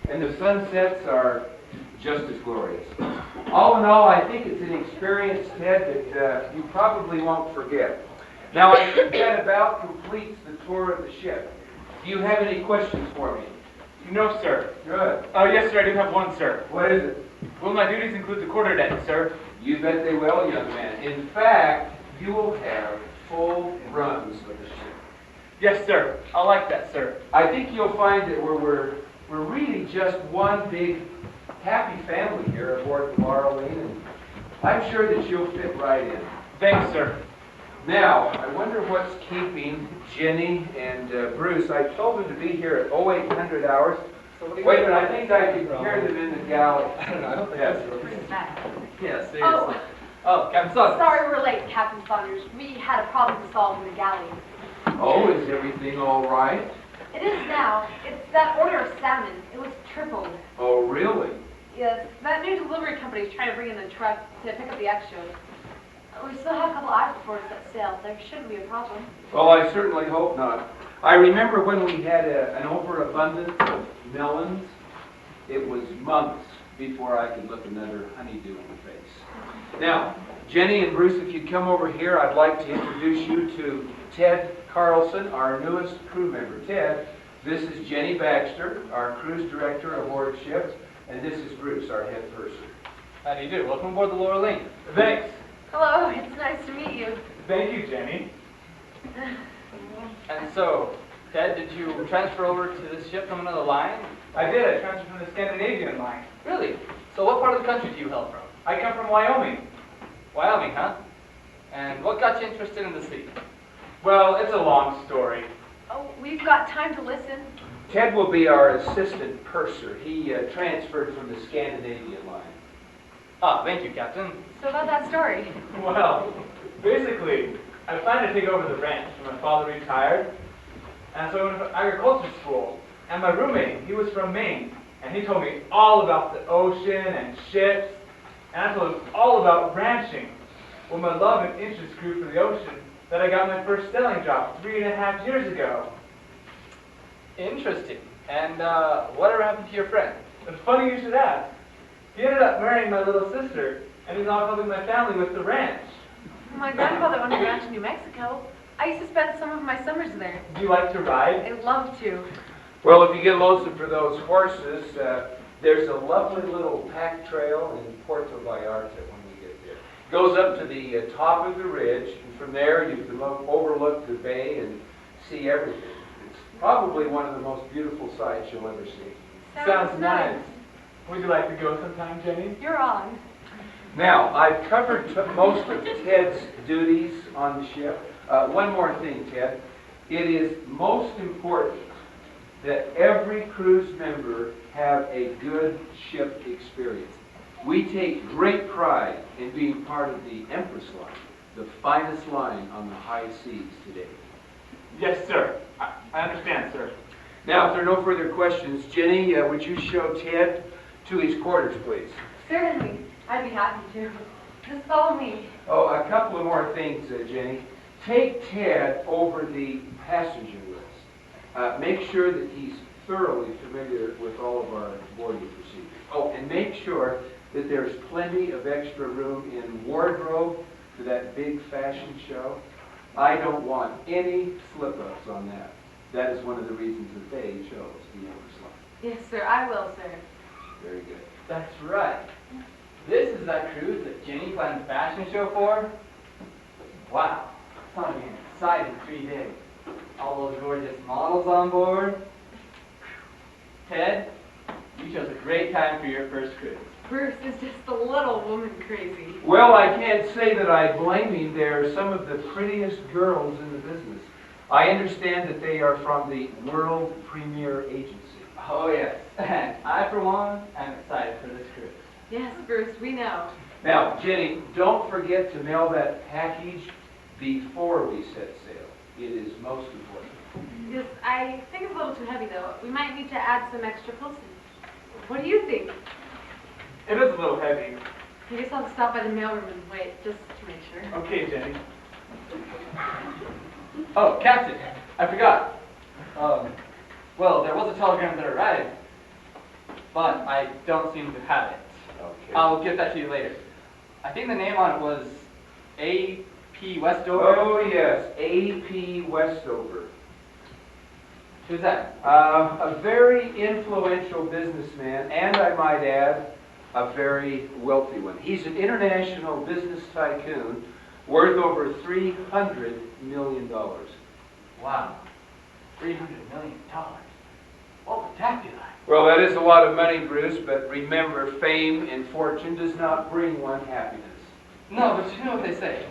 and the sunsets are just as glorious. All in all, I think it's an experience, Ted, that you probably won't forget. Now, I think that about completes the tour of the ship. Do you have any questions for me? No, sir. Good. Yes, sir, I do have one, sir. What is it? Will my duties include the quarterdeck, sir? You bet they will, young man. In fact, you will have full runs of the ship. Yes, sir. I like that, sir. I think you'll find that we're really just one big happy family here aboard the Laurel Lane, and I'm sure that you'll fit right in. Thanks, sir. Now, I wonder what's keeping Jenny and Bruce. I told them to be here at 0800 hours. Wait a minute, I think I can hear them in the galley. I don't know, I don't think Yes. that's Yeah, seriously. Oh, Captain Saunders. sorry we're late, Captain Saunders. We had a problem to solve in the galley. Oh, is everything all right? It is now. It's that order of salmon. It was tripled. Oh, really? Yes, that new delivery company is trying to bring in a truck to pick up the extras. We still have a couple hours before it sets sail. There shouldn't be a problem. Well, I certainly hope not. I remember when we had an overabundance of melons, it was months before I could look another honeydew in the face. Now, Jenny and Bruce, if you'd come over here, I'd like to introduce you to Ted Carlson, our newest crew member. Ted, this is Jenny Baxter, our cruise director aboard ship, and this is Bruce, our head purser. How do you do? Welcome aboard the Laurel Lane. Thanks. Hello, it's nice to meet you. Thank you, Jenny. And so, Ted, did you transfer over to this ship from another line? I did. I transferred from the Scandinavian line. Really? So what part of the country do you hail from? I come from Wyoming. Wyoming, huh? And what got you interested in the sea? Well, it's a long story. Oh, we've got time to listen. Ted will be our assistant purser. He transferred from the Scandinavian line. Ah, thank you, Captain. So about that story. Well, basically, I planned to take over the ranch when my father retired. And so I went to agriculture school. And my roommate, he was from Maine. And he told me all about the ocean and ships. And I told him all about ranching. Well, my love and interest grew for the ocean that I got my first sailing job 3.5 years ago. Interesting. And whatever happened to your friend? It's funny you should ask. He ended up marrying my little sister, and he's now helping my family with the ranch. My grandfather owned a ranch in New Mexico. I used to spend some of my summers there. Do you like to ride? I'd love to. Well, if you get lonesome for those horses, there's a lovely little pack trail in Puerto Vallarta when we get there. It goes up to the top of the ridge, and from there you can overlook the bay and see everything. It's probably one of the most beautiful sights you'll ever see. Sounds nice. Would you like to go sometime, Jenny? You're on. Now, I've covered most of Ted's duties on the ship. One more thing, Ted. It is most important that every cruise member have a good ship experience. We take great pride in being part of the Empress Line, the finest line on the high seas today. Yes, sir. I understand, sir. Now, if there are no further questions, Jenny, would you show Ted to his quarters, please? Certainly. I'd be happy to. Just follow me. Oh, a couple of more things, Jenny. Take Ted over the passenger list. Make sure that he's thoroughly familiar with all of our boarding procedures. Oh, and make sure that there's plenty of extra room in wardrobe for that big fashion show. I don't want any slip-ups on that. That is one of the reasons that they chose the Empress Line. Yes, sir. I will, sir. Very good. That's right. This is that cruise that Jenny planned the fashion show for? Wow. It's going to be an exciting 3 days. All those gorgeous models on board. Ted, you chose a great time for your first cruise. Bruce is just a little woman crazy. Well, I can't say that I blame him. They're some of the prettiest girls in the business. I understand that they are from the World Premier Agency. Oh, yes. And I, for one, am excited for this cruise. Yes, Bruce, we know. Now, Jenny, don't forget to mail that package before we set sail. It is most important. Yes, I think it's a little too heavy, though. We might need to add some extra pilson. What do you think? It is a little heavy. I guess I'll stop by the mailroom and wait, just to make sure. Okay, Jenny. Oh, Captain, I forgot. Well, there was a telegram that arrived. but I don't seem to have it. Okay. I'll get that to you later. I think the name on it was A.P. Westover. Oh, yes, A.P. Westover. Who's that? A very influential businessman, and I might add, a very wealthy one. He's an international business tycoon worth over $300 million. Wow. $300 million. What would that be like? Well, that is a lot of money, Bruce, but remember, fame and fortune does not bring one happiness. No, but you know what they say.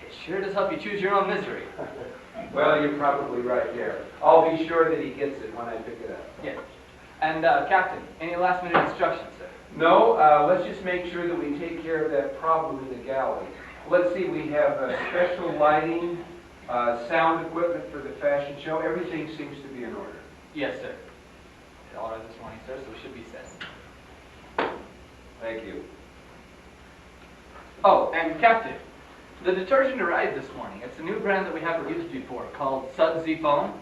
It sure does help you choose your own misery. Well, you're probably right there. I'll be sure that he gets it when I pick it up. Yeah. And, Captain, any last minute instructions, sir? No, let's just make sure that we take care of that problem in the galley. Let's see, we have special lighting, sound equipment for the fashion show. Everything seems to be in order. Yes, sir. All right this morning, sir, so it should be set. Thank you. Oh, and Captain, the detergent arrived this morning. It's a new brand that we haven't used before, called Sudsy Foam.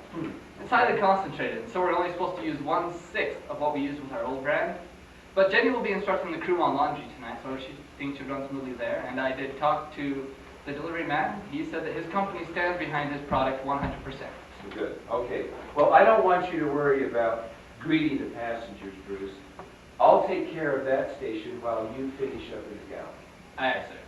It's highly concentrated, so we're only supposed to use 1/6 of what we used with our old brand. But Jenny will be instructing the crew on laundry tonight, so she thinks she'll run smoothly there. And I did talk to the delivery man. He said that his company stands behind his product 100%. Good. Okay. Well, I don't want you to worry about greeting the passengers, Bruce. I'll take care of that station while you finish up in the galley. Aye, sir.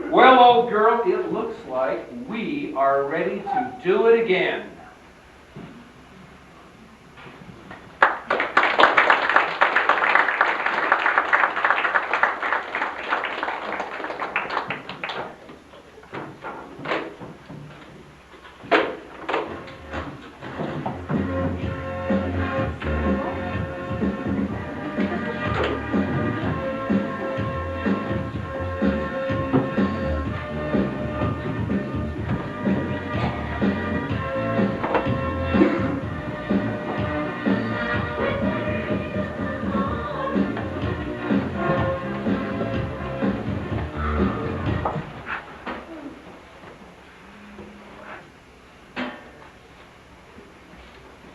Well, old girl, it looks like we are ready to do it again.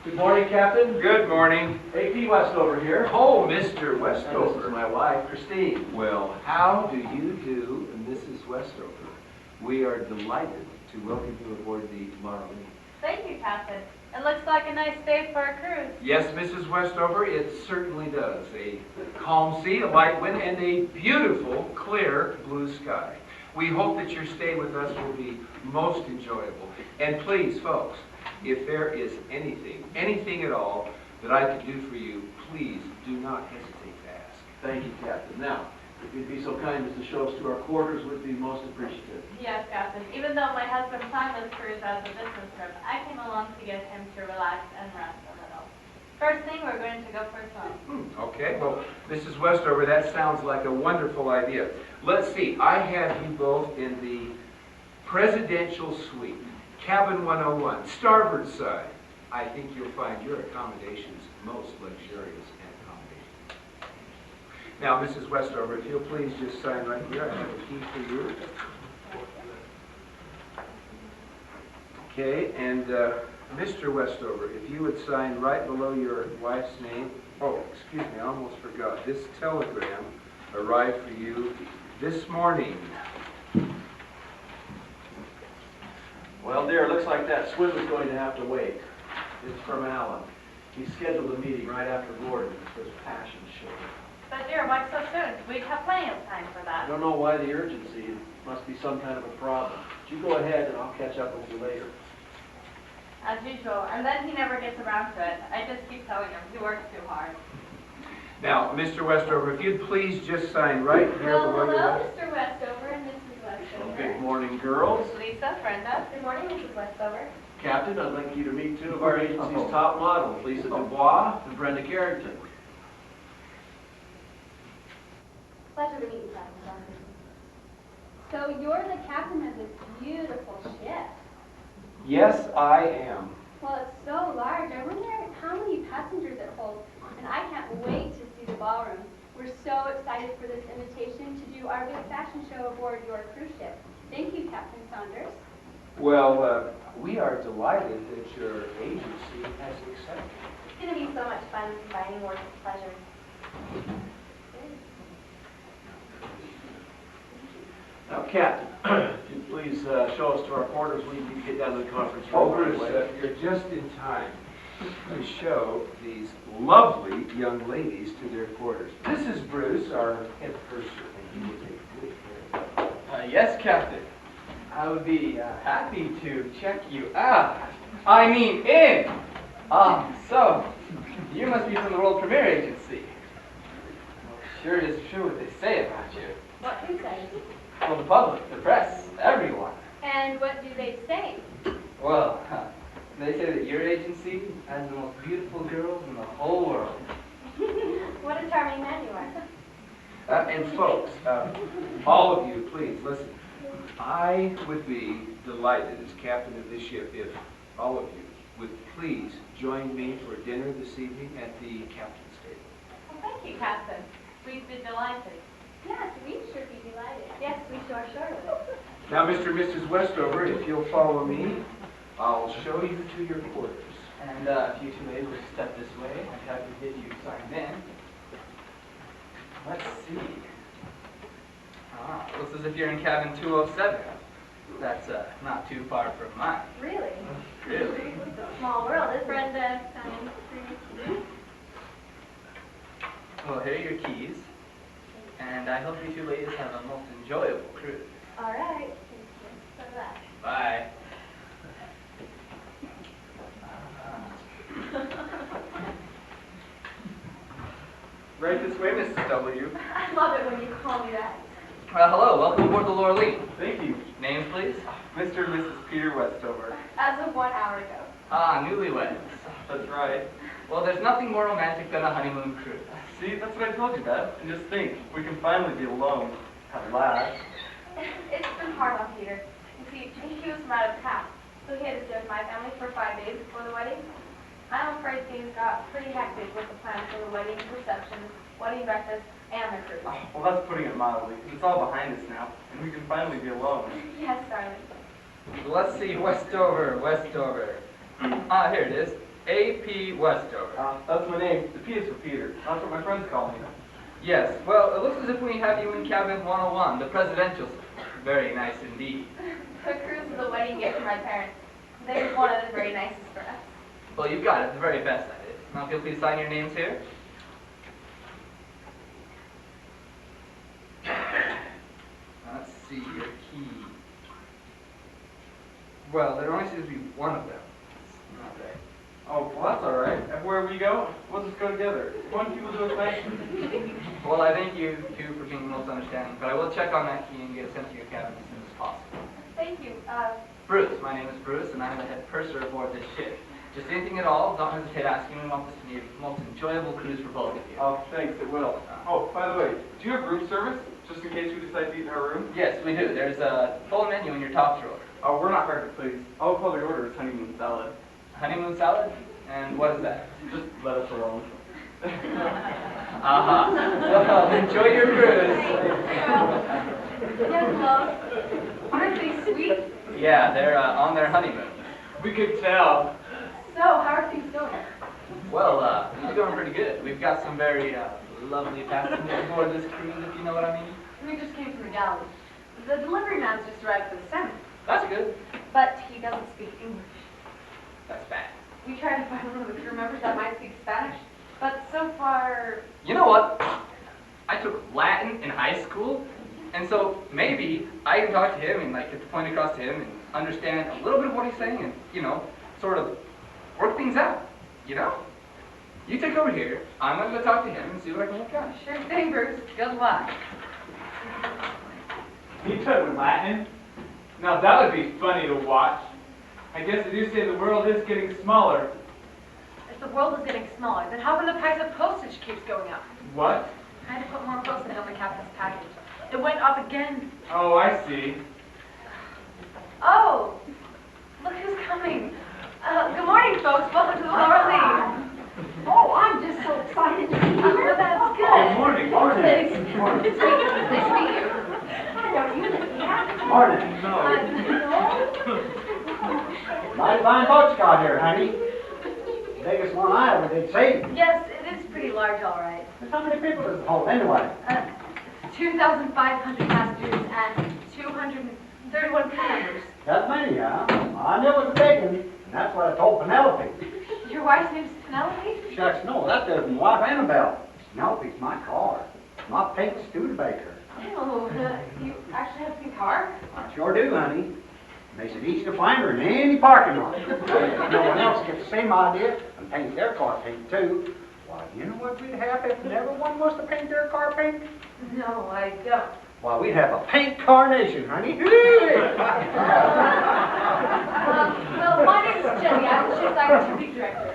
Good morning, Captain. Good morning. A.P. Westover here. Oh, Mr. And this is Westover. my wife, Christine. Well, how do you do, Mrs. Westover? We are delighted to welcome you aboard the Marlene. Thank you, Captain. It looks like a nice day for a cruise. Yes, Mrs. Westover, it certainly does. A calm sea, a light wind, and a beautiful, clear blue sky. We hope that your stay with us will be most enjoyable. And please, folks, if there is anything at all that I could do for you, please do not hesitate to ask. Thank you, Captain. Now, if you'd be so kind as to show us to our quarters, we'd be most appreciative. Yes, Captain. Even though my husband planned this cruise as a business trip, I came along to get him to relax and rest a little. First thing, we're going to go for a swim. Okay, well, Mrs. Westover, that sounds like a wonderful idea. Let's see, I have you both in the presidential suite, cabin 101, starboard side. I think you'll find your accommodations most luxurious and accommodating. Now, Mrs. Westover, if you'll please just sign right here. I have a key for you. Okay, and Mr. Westover, if you would sign right below your wife's name. Oh, excuse me, I almost forgot. This telegram arrived for you this morning. Well, dear, it looks like that swim is going to have to wait. It's from Alan. He scheduled a meeting right after Gordon for his passion show. But dear, why so soon? We have plenty of time for I that. don't know why the urgency. It must be some kind of a problem. But you go ahead and I'll catch up with you later. As usual. And then he never gets around to it. I just keep telling him. He works too hard. Now, Mr. Westover, if you'd please just sign right here Well, below your hello, wife. Mr. Westover and Mrs. Well, Westover. good morning, girls. Lisa, Brenda. Good morning, Mrs. Westover. Captain, I'd like you to meet two of our agency's top models, Lisa Dubois and Brenda Carrington. Pleasure to meet you, Captain. So you're the captain of this beautiful ship. Yes, I am. Well, it's so large. I wonder how many passengers it holds. And I can't wait to see the ballroom. We're so excited for this invitation to do our big fashion show aboard your cruise ship. Thank you, Captain Saunders. Well, we are delighted that your agency has accepted. It's going to be so much fun combining work with pleasure. Now, Captain, if you please show us to our quarters, we need to get down to the conference room. Oh, right Bruce, away. you're just in time to show these lovely young ladies to their quarters. This is Bruce, our head purser, and he will take good care of you. Yes, Captain. I would be happy to check you out. I mean, in. So, you must be from the World Premiere Agency. Well, sure it is true what they say about you. What who says? Well, the public, the press, everyone. And what do they say? Well, they say that your agency has the most beautiful girls in the whole world. What a charming man you are. And folks, all of you, please listen. I would be delighted as captain of this ship if all of you would please join me for dinner this evening at the captain's table. Well, thank you, Captain. We'd be delighted. Yes, we should be delighted. Yes, we sure would. Now, Mr. and Mrs. Westover, if you'll follow me, I'll show you to your quarters. And if you two ladies will step this way, I'd have to get you signed in. Let's see. Looks as if you're in cabin 207. That's not too far from mine. Really? Really? It's a small world, isn't it? Brenda, Well, here are your keys. And I hope you two ladies have a most enjoyable cruise. All right. So that. Bye. Right this way, Mrs. W. I love it when you call me that. Hello, welcome aboard the Lorleen. Thank you. Names, please? Mr. and Mrs. Peter Westover. As of 1 hour ago. Newlyweds. That's right. Well, there's nothing more romantic than a honeymoon cruise. See, that's what I told you, Dad. And just think, we can finally be alone. At last. It's been hard on Peter. You see, he was from out of town, so he had to stay with my family for 5 days before the wedding. I'm afraid things got pretty hectic with the plans for the wedding receptions, wedding breakfast, and the cruise. Well, that's putting it mildly. It's all behind us now, and we can finally be alone. Yes, darling. Let's see, Westover. Here it is. A.P. Westover. That's my name. The P is for Peter. That's what my friends call me. Yes, well, it looks as if we have you in cabin 101, the presidential suite. Very nice indeed. The cruise is a wedding gift from my parents. They wanted the very nicest for us. Well, you've got it, the very best at it. Now, if you'll please sign your names here. Let's see, your key. Well, there only seems to be one of them. It's not there. Oh, well, that's all right. Everywhere we go, we'll just go together. One people do it nicely. Well, I thank you two for being most understanding, but I will check on that key and get it sent to your cabin as soon as possible. Thank you. Bruce, my name is Bruce, and I'm the head purser aboard this ship. Just anything at all, don't hesitate asking. We want this to be the most enjoyable cruise for both of you. Oh, thanks, it will. Oh, by the way, do you have room service? Just in case we decide to eat in our room? Yes, we do. There's a full menu in your top drawer. Oh, we're not hard to please. All we'll probably order is honeymoon salad. Honeymoon salad? And what is that? Just let us alone. Well, enjoy your cruise. Yes, love. Aren't they sweet? Yeah, they're on their honeymoon. We could tell. So, how are things going? Well, it's going pretty good. We've got some very lovely passengers aboard this cruise, if you know what I mean. We just came from the galley. The delivery man's just arrived for the salmon, That's good. but he doesn't speak English. That's bad. We tried to find one of the crew members that might speak Spanish, but so far, You know what? I took Latin in high school, and so maybe I can talk to him and like get the point across to him and understand a little bit of what he's saying and, you know, sort of work things out, you know? You take over here, I'm going to go talk to him and see what I can work out. sure thing, Bruce. Good luck. He took Latin? Now that would be funny to watch. I guess they do say the world is getting smaller. If the world is getting smaller, then how come the price of postage keeps going up? What? I had to put more postage on the captain's package. It went up again. Oh, I see. Oh, look who's coming. Good morning, folks. Welcome to the Lower League. Oh, I'm just so excited to be here. That's If good. morning. Morning. Nice to meet you. I know you live here. Morning. Mighty fine boat you got here, honey. Biggest one I ever did see. Yes, it is pretty large, all right. How many people does it hold anyway? 2,500 passengers and 231 crew members. That many, huh? I knew it was a big one, and that's what I told Penelope. Your wife's name's Penelope? Shucks, no, that isn't my wife Annabelle. Penelope's my car. My pink Studebaker. Oh, you actually have a pink car? I sure do, honey. Makes it easy to find her in any parking lot. If no one else gets the same idea and paints their car pink too, why, you know what we'd have if everyone was to paint their car pink? No, I don't. Why, we'd have a pink carnation, honey. Well, my name is Jenny. I'm the ship's activity director.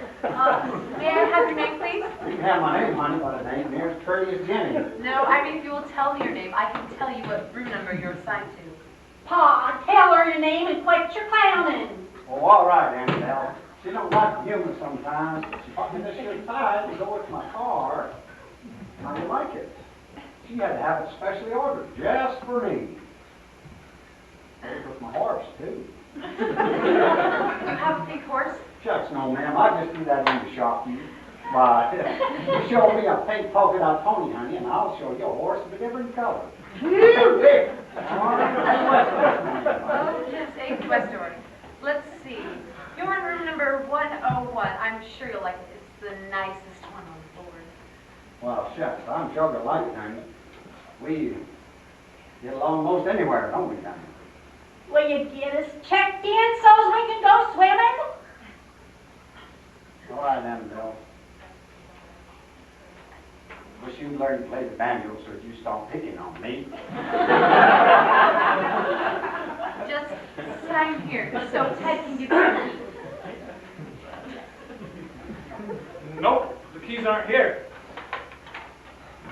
May I have your name, please? You can have my name, honey, but it ain't near as pretty as Jenny. No, I mean, if you will tell me your name, I can tell you what room number you're assigned to. Pa, tell her your name and quit your clowning. Well, all right, Annabelle. She don't like humor sometimes. She bought me this here tie to go with my car. How do you like it? She had to have it specially ordered, just for me. Goes with my horse, too. You have a big horse? Shucks, no, ma'am. I just do that in to shock you. But you show me a pink polka dot pony, honey, and I'll show you a horse of a different color. Big. Oh, just a Westward. Let's see. You're in room number 101. I'm sure you'll like it. It's the nicest one on board. Well, shucks, I'm sure gonna like it, honey. We get along most anywhere, don't we, honey? Will you get us checked in so we can go swimming? All right, Annabelle. Wish you'd learn to play the banjo so that you stop picking on me. Just sign here so Ted can give you the key. Nope, the keys aren't here.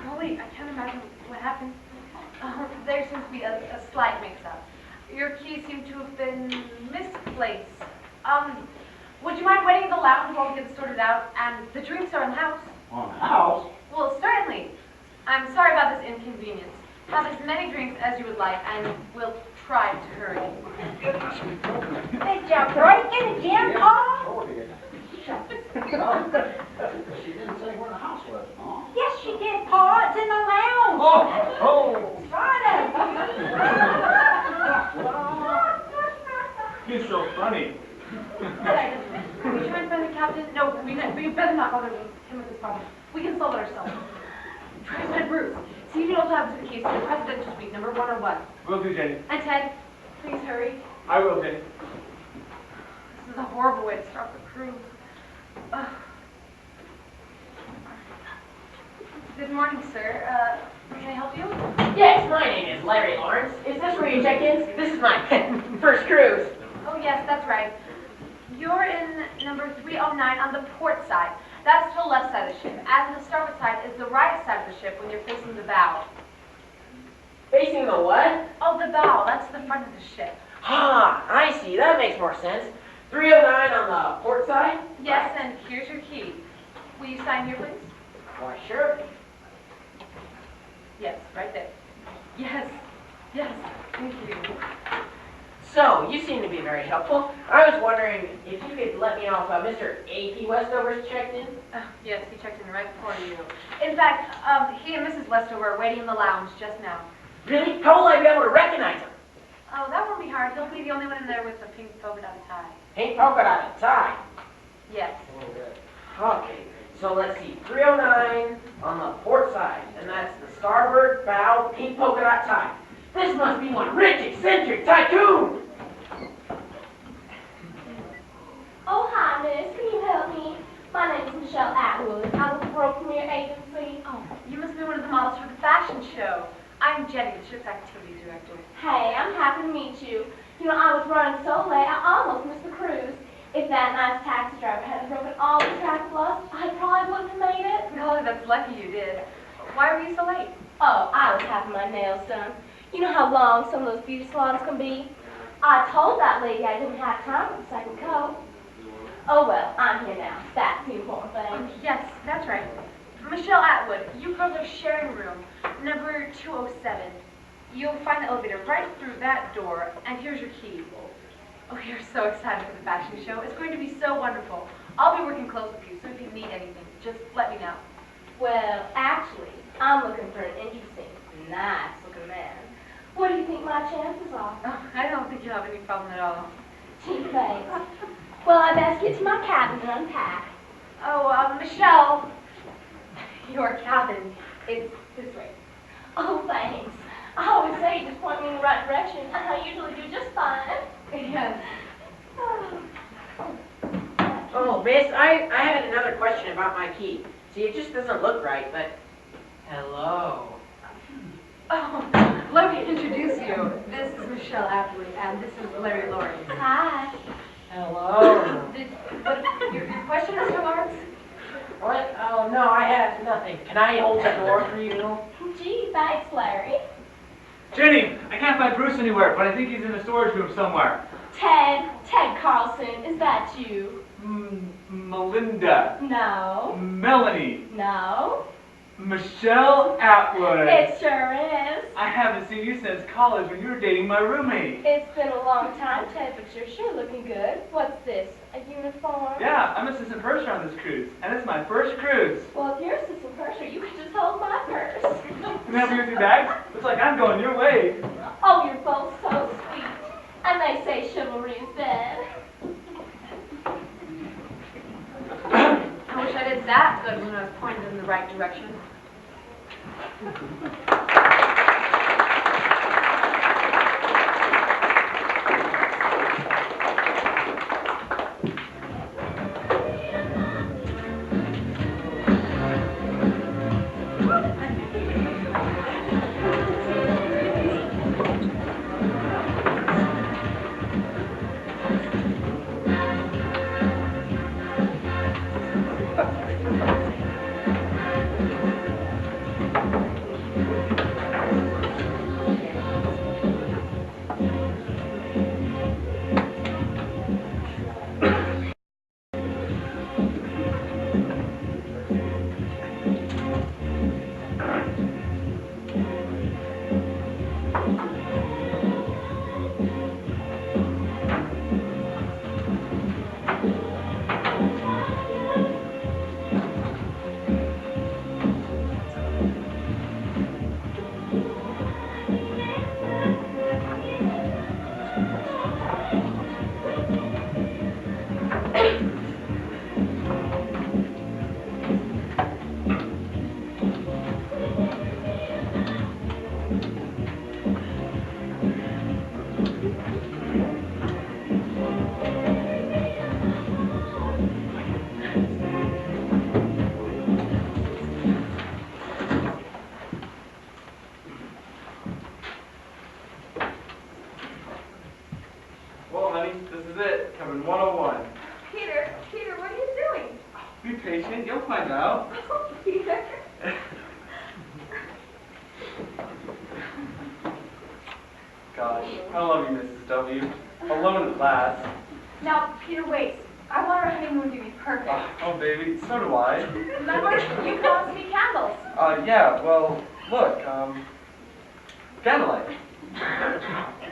Oh, wait, I can't imagine what happened. There seems to be a slight mix-up. Your keys seem to have been misplaced. Would you mind waiting in the lounge while we get sorted out? And the drinks are in the house. On the house? Well, certainly. I'm sorry about this inconvenience. Have as many drinks as you would like, and we'll try to hurry. Did you break it again, Pa? Sure did. She didn't say where the house was, Mom. Yes, she did, Pa. It's in the lounge. Oh! Try He's so funny. Would you mind find the captain? No, we better not bother him with this problem. We can solve it ourselves. Try to find Bruce. See if you also have the keys to the presidential suite, number 101. Will do, Jenny. And Ted, please hurry. I will, Jenny. This is a horrible way to start the cruise. Ugh. Good morning, sir. Can I help you? Yes, my name is Larry Lawrence. Is this where you check in? This is my first cruise. Oh, yes, that's right. You're in number 309 on the port side. That's the left side of the ship. And the starboard side is the right side of the ship when you're facing the bow. Facing the what? Oh, the bow. That's the front of the ship. Ah, I see. That makes more sense. 309 on the port side? Yes, and here's your key. Will you sign here, please? Why, sure. Yes, right there. Yes, yes, thank you. So, you seem to be very helpful. I was wondering if you could let me know if Mr. A.P. Westover's checked in? Yes, he checked in right before you. In fact, he and Mrs. Westover are waiting in the lounge just now. Really? How will I be able to recognize him? Oh, that won't be hard. He'll be the only one in there with the pink polka dot tie. Pink polka dot tie. Yes. Okay, so let's see. 309 on the port side, and that's the starboard bow pink polka dot tie. This must be one rich, eccentric tycoon! Oh, hi, miss. Can you help me? My name is Michelle Atwood. I'm with the World Premiere Agency. Oh, you must be one of the models for the fashion show. I'm Jenny, the ship's activity director. Hey, I'm happy to meet you. You know, I was running so late, I almost missed the cruise. If that nice taxi driver hadn't broken all the traffic laws, I probably wouldn't have made it. Oh, that's lucky you did. Why were you so late? Oh, I was having my nails done. You know how long some of those beauty salons can be? I told that lady I didn't have time for the second coat. Oh, well, I'm here now. That's the important thing. Yes, that's right. Michelle Atwood, you girls are sharing room, number 207. You'll find the elevator right through that door, and here's your key. Oh, you're so excited for the fashion show. It's going to be so wonderful. I'll be working close with you, so if you need anything, just let me know. Well, actually, I'm looking for an interesting, nice-looking man. What do you think my chances are? Oh, I don't think you'll have any problem at all. Gee, thanks. Well, I best get to my cabin and unpack. Oh, Michelle, your cabin, it's this way. Oh, thanks. I always say you just point me in the right direction, and I usually do just fine. Yes. Oh, miss, I had another question about my key. See, it just doesn't look right, but... Hello. Oh, let me introduce you. This is Michelle Atwood, and this is Larry Lawrence. Hi. Hello. Your question, Mr. Lawrence? What? Oh, no, I have nothing. Can I hold the door for you? Gee, thanks, Larry. Jenny, I can't find Bruce anywhere, but I think he's in the storage room somewhere. Ted Carlson, is that you? Melinda. No. Melanie. No. Michelle Atwood. It sure is. I haven't seen you since college when you were dating my roommate. It's been a long time, Ted, but you're sure looking good. What's this, a uniform? Yeah, I'm assistant purser on this cruise, and it's my first cruise. Well, if you're assistant purser, you could just hold my purse. Can I help you with your bag? Looks like I'm going your way. Oh, you're both so sweet. And they say chivalry is dead. I wish I did that good when I was pointed in the right direction. Well, honey, this is it. Cabin 101. Peter, what are you doing? Be patient, you'll find out. Peter. Gosh, I love you, Mrs. W. Alone at last. Now, Peter, wait. I want our honeymoon to be perfect. Oh, baby, so do I. Remember, you promised me candles. Yeah, well, look, candlelight.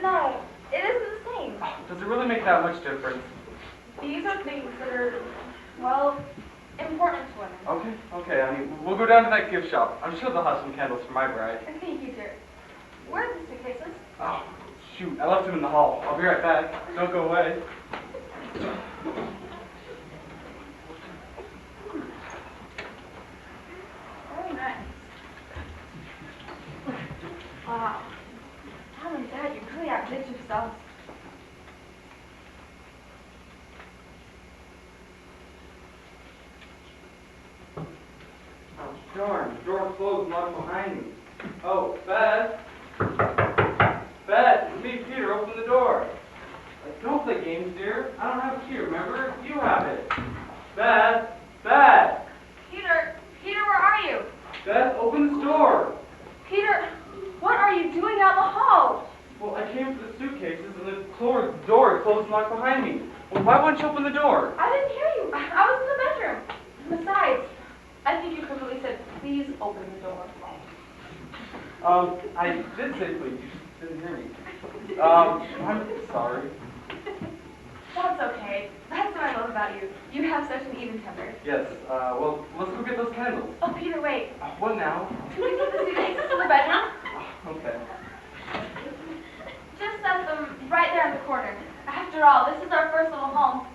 No, it isn't the same. Does it really make that much difference? These are things that are, well, important to women. Okay, honey, we'll go down to that gift shop. I'm sure they'll have some candles for my bride. Thank you, dear. Where are the suitcases? Oh, shoot, I left them in the hall. I'll be right back. Don't go away. Very nice. Wow. Mom and Dad, you really outdid yourselves. Oh, darn, the door closed and locked behind me. Oh, Beth? Beth, it's me, Peter. Open the door. Don't play games, dear. I don't have a key, remember? You have it. Beth? Beth? Peter, where are you? Beth, open this door. Peter, what are you doing out in the hall? Well, I came for the suitcases and the door closed and locked behind me. Well, why won't you open the door? I didn't hear you. I was in the bedroom. Besides, I think you perfectly said please open the door? I did say please, you just didn't hear me. I'm sorry. That's okay. That's what I love about you. You have such an even temper. Yes, well, let's go get those candles. Oh, Peter, wait. What now? Can we put the suitcases in the bedroom? Okay. Just set them right there in the corner. After all, this is our first little home.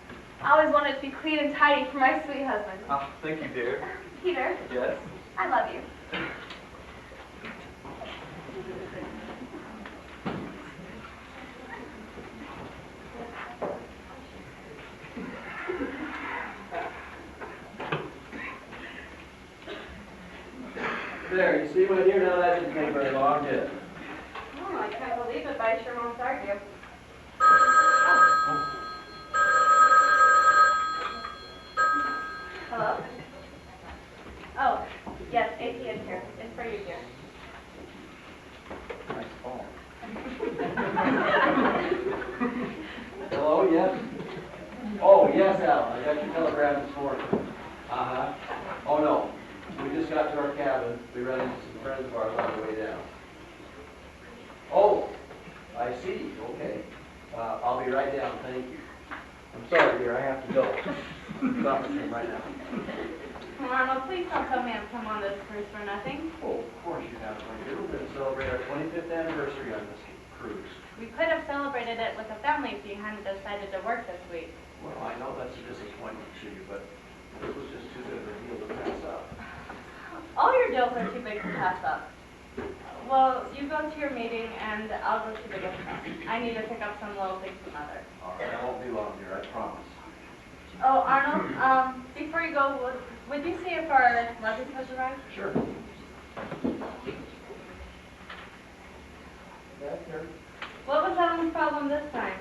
I always wanted it to be clean and tidy for my sweet husband. Thank you, dear. Peter, Yes? I love you. There, you see, my dear, now that didn't take very long, did it? Oh, I can't believe it, but I sure won't argue. Hello? Oh, yes, ATM here. It's for you, dear. Nice phone. Hello, yes? Oh, yes, Alan, I got your telegram this morning. Uh-huh. Oh, no. We just got to our cabin. We ran into some friends of ours on the way down. Oh, I see. Okay. I'll be right down. Thank you. I'm sorry, dear. I have to go. Stop with him right now. Ronald, please don't tell me I'm come on this cruise for nothing. Oh, of course you have, my dear. We're going to celebrate our 25th anniversary on this cruise. We could have celebrated it with the family if you hadn't decided to work this week. Well, I know that's a disappointment to you, but it was just too good of a deal to pass up. All your deals are too big to pass up. Well, you go to your meeting, and I'll go to the gift shop. I need to pick up some little things from Mother. All right, I won't be long, dear. I promise. Oh, Arnold, before you go, would you see if our luggage has arrived? Sure. Back here. What was Alan's problem this time?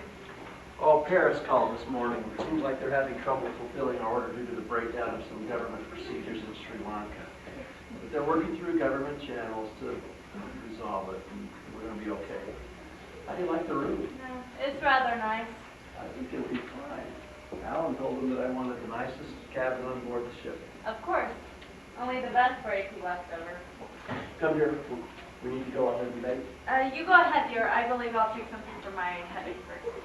Oh, Paris called this morning. It seems like they're having trouble fulfilling our order due to the breakdown of some government procedures in Sri Lanka. But they're working through government channels to resolve it, and we're going to be okay. How do you like the room? No, it's rather nice. I think it'll be fine. Alan told them that I wanted the nicest cabin on board the ship. Of course. Only the best for AP leftover. Come here. We need to go. I'm going to be late. You go ahead, dear. I believe I'll take something for my headache first.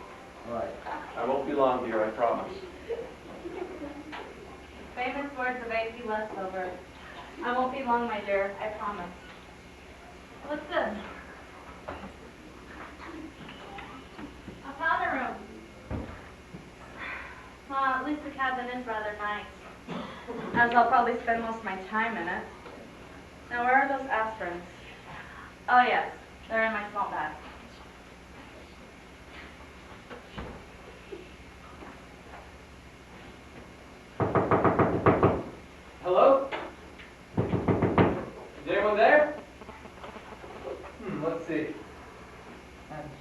All right. I won't be long, dear. I promise. Famous words of AP leftover. I won't be long, my dear. I promise. What's this? A powder room. Well, at least the cabin is rather nice. As I'll probably spend most of my time in it. Now, where are those aspirins? Oh, yes. They're in my small bag. Hello? Is anyone there? Let's see.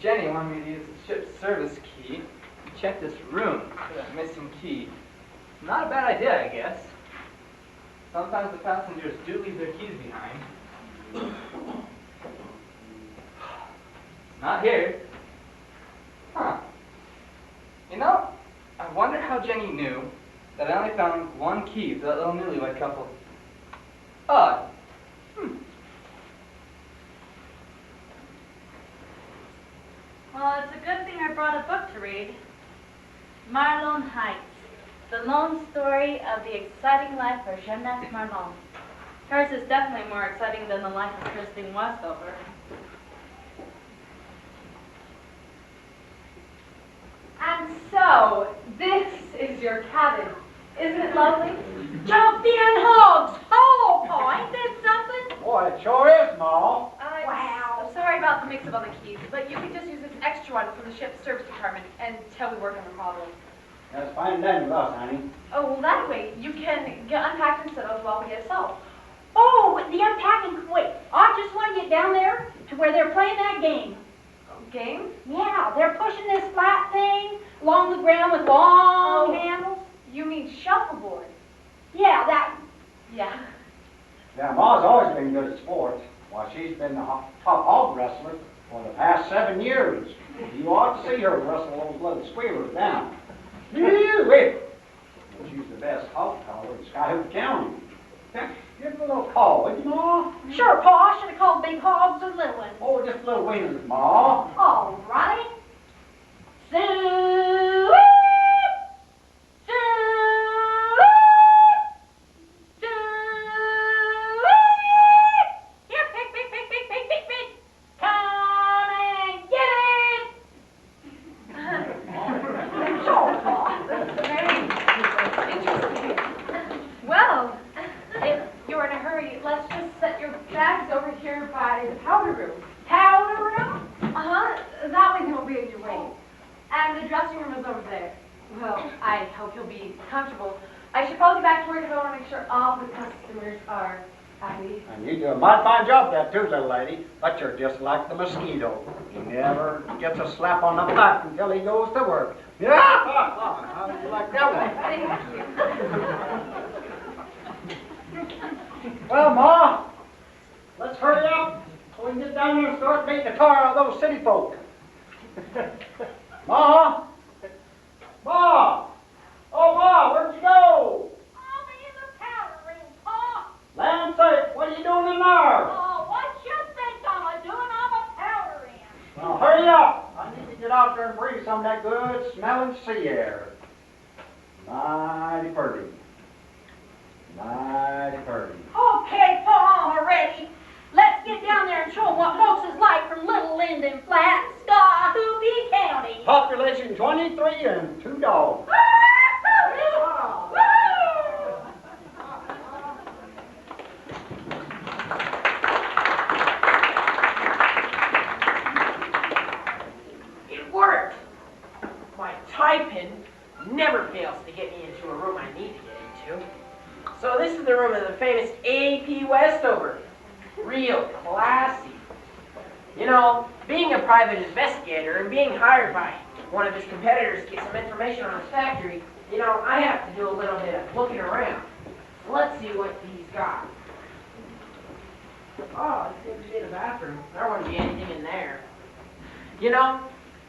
Jenny wanted me to use the ship's service key to check this room for that missing key. Not a bad idea, I guess. Sometimes the passengers do leave their keys behind. Not here. Huh. You know, I wonder how Jenny knew that I only found one key for that little newlywed couple. Odd. Well, it's a good thing I brought a book to read. Marlon Heights, the lone story of the exciting life of Jeunesse Marlon. Hers is definitely more exciting than the life of Christine Westover. And so, this is your cabin. Isn't it lovely? Jump in, hugs! Oh, ain't that something? Boy, it sure is, Ma. Wow. I'm sorry about the mix-up on the keys, but you can just use this extra one from the ship's service department until we work on the problem. That's fine and dandy with us, honey. Oh, well, that way you can get unpacked and settled while we get solved. Oh, the unpacking. Wait, I just want to get down there to where they're playing that game. Game? Yeah, they're pushing this flat thing along the ground with long handles. You mean shuffleboard? Yeah, that. Yeah. Yeah, Ma's always been good at sports. Why, she's been the top hog wrestler for the past 7 years. You ought to see her wrestle those little squealers down. Woo-wee! She's the best hog collar in Skyhook County. Give him a little call, would you, Ma? Sure, Pa, I should have called big hogs or little ones. Oh, just little wieners, Ma. All right. Sue! Well, if you're in a hurry, let's just set your bags over here by the powder room. Powder room? Uh-huh, that way they won't be in your way. And the dressing room is over there. Well, I hope you'll be comfortable. I should probably get back to work if I want to make sure all the customers are happy. And you do a mighty fine job of that too, little lady. But you're just like the mosquito. He never gets a slap on the back until he goes to work. Yeah! How do you like that one? Thank you. Well, Ma, let's hurry up so we can get down there and start beating the tar out of those city folk. Ma? Ma? Oh, Ma, where'd you go? I'll be in the powder room, Pa. Land sake, what are you doing in there? Oh, what you think I'm a-doing? I'm a powdering. Now, hurry up. I need to get out there and breathe some of that good smelling sea air. Mighty pretty. Mighty pretty. Okay, Pa, I'm ready. Let's get down there and show 'em what folks is like from Little Linden Flat, Scottoopee County. Population 23 and 2 dogs. It worked. My typing never fails to get me into a room I need to get into. So this is the room of the famous A.P. Westover. Real classy. You know, being a private investigator and being hired by one of his competitors to get some information on his factory, you know, I have to do a little bit of looking around. Let's see what he's got. Oh, this seems to be the bathroom. There wouldn't be anything in there. You know,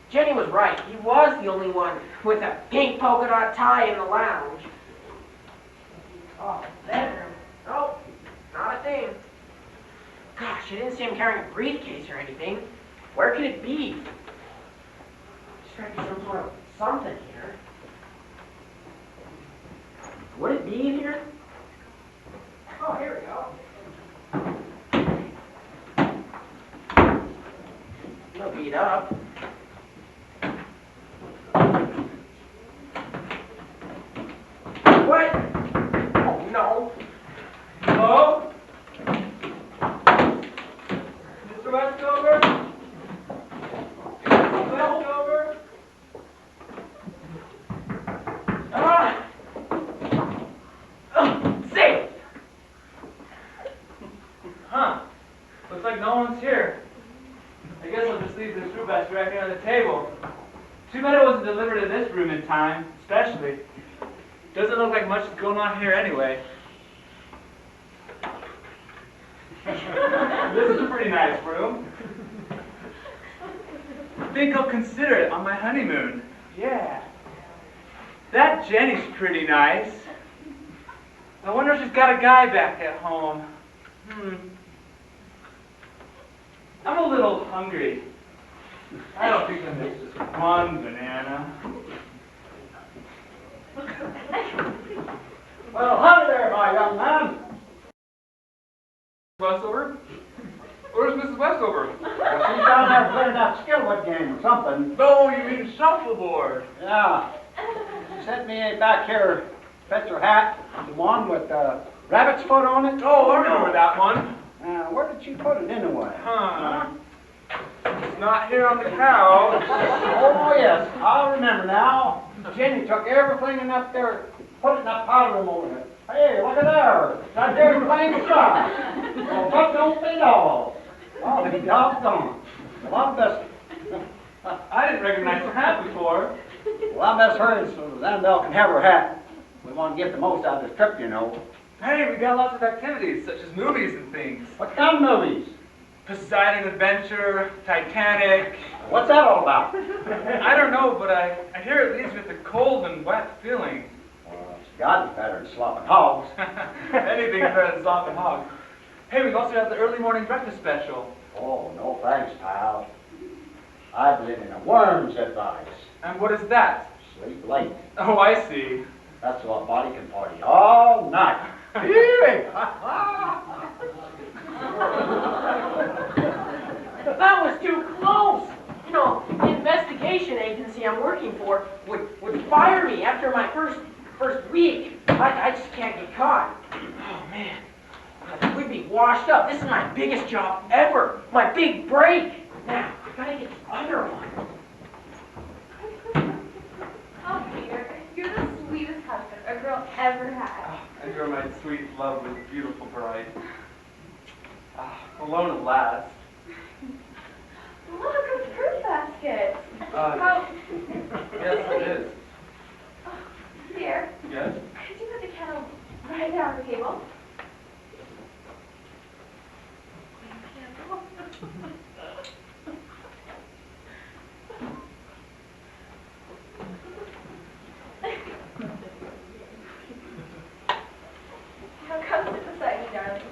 Jenny was right. He was the only one with a pink polka dot tie in the lounge. Oh, bedroom. Nope, not a thing. Gosh, I didn't see him carrying a briefcase or anything. Where could it be? Just trying to get some sort of something here. Would it be in here? Oh, here we go. No beat up. What? Oh, no. Hello? Mr. Westover? Westover? Ah! Safe! Huh. Looks like no one's here. I guess I'll just leave this fruit basket right here on the table. Too bad it wasn't delivered to this room in time, especially. Doesn't look like much is going on here anyway. This is a pretty nice room. I think I'll consider it on my honeymoon. Yeah. That Jenny's pretty nice. I wonder if she's got a guy back at home. I'm a little hungry. I don't think I missed just one banana. Well, hi there, my young man. Westover? Where's Mrs. Westover? Well, she's down there playing that skillwood game or something. Oh, you mean shuffleboard? Yeah. She sent me back here, fetch her hat, the one with rabbit's foot on it. Oh, I remember that one. Where did she put it anyway? Huh. It's not here on the couch. Oh, yes, I remember now. Jenny took everything in up there, put it in that powder room over there. Hey, look at there. Right there playing the shot. Well, fuck don't be dog. Oh, he doggone. A lot of biscuit. I didn't recognize her hat before. Well, I best hurry so Annabelle can have her hat. We want to get the most out of this trip, you know. Hey, we got lots of activities, such as movies and things. What kind of movies? Poseidon Adventure, Titanic. What's that all about? I don't know, but I hear it leaves you with a cold and wet feeling. God, it's better than slopping hogs. Anything's better than slopping hogs. Hey, we've also got the early morning breakfast special. Oh, no thanks, pal. I believe in a worm's advice. And what is that? Sleep late. Oh, I see. That's so a body can party all night. Hearing! That was too close. You know, the investigation agency I'm working for would fire me after my first week. I just can't get caught. Oh, man. We'd be washed up. This is my biggest job ever. My big break. Now, I gotta get the other one. Oh, Peter, you're the sweetest husband a girl ever had. And you're my sweet, lovely, beautiful bride. Alone at last. Look, a fruit basket. Yes, it is. Oh, dear, Yes? could you put the kettle right there on the table? Now come sit beside me, darling.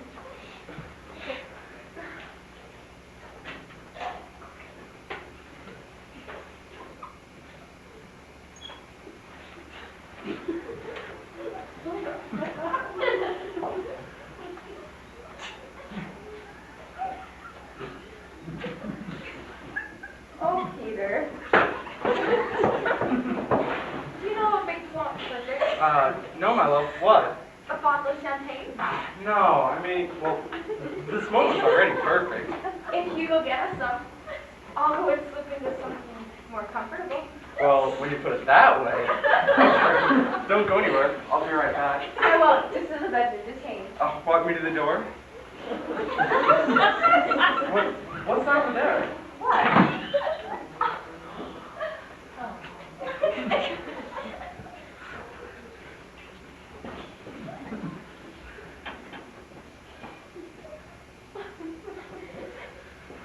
Oh, Peter. Do you know what makes you want pleasure? No, my love. What? A bottle of champagne? No, I mean, well, this moment's already perfect. If you go get us some, I'll go and slip into something more comfortable. Well, when you put it that way. Don't go anywhere. I'll be right back. I won't, just in the bedroom, just hang. Walk me to the door. What's that over there? What?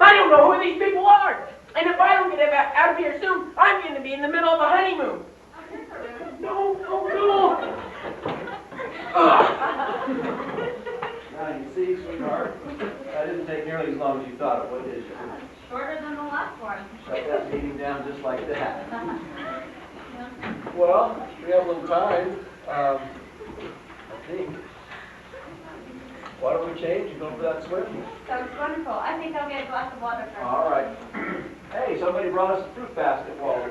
I don't know who these people are. And if I don't get out of here soon, I'm going to be in the middle of a honeymoon. No. Now, you see, sweetheart, that didn't take nearly as long as you thought it would, did you? Shorter than the last one. Shut that meeting down just like that. Well, we have a little time. I think. Why don't we change and go for that swim? Sounds wonderful. I think I'll get a glass of water first. All right. Hey, somebody brought us a fruit basket while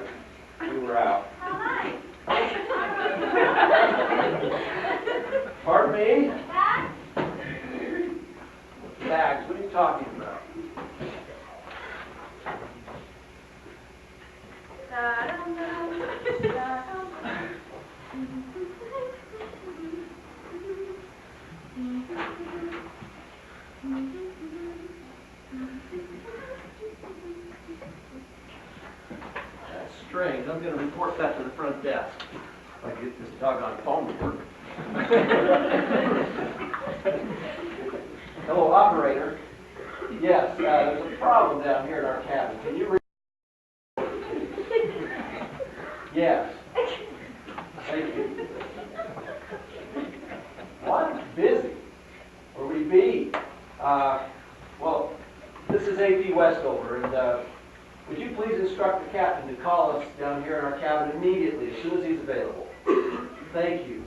we were out. How nice. Pardon me? Dad? Bags, what are you talking about? That's strange. I'm going to report that to the front desk. If I get this doggone phone to work. Hello, operator. Yes, there's a problem down here in our cabin. Can you read? Yes. Thank you. What? Busy? Where would he be? Well, this is AP Westover, and would you please instruct the captain to call us down here in our cabin immediately, as soon as he's available? Thank you.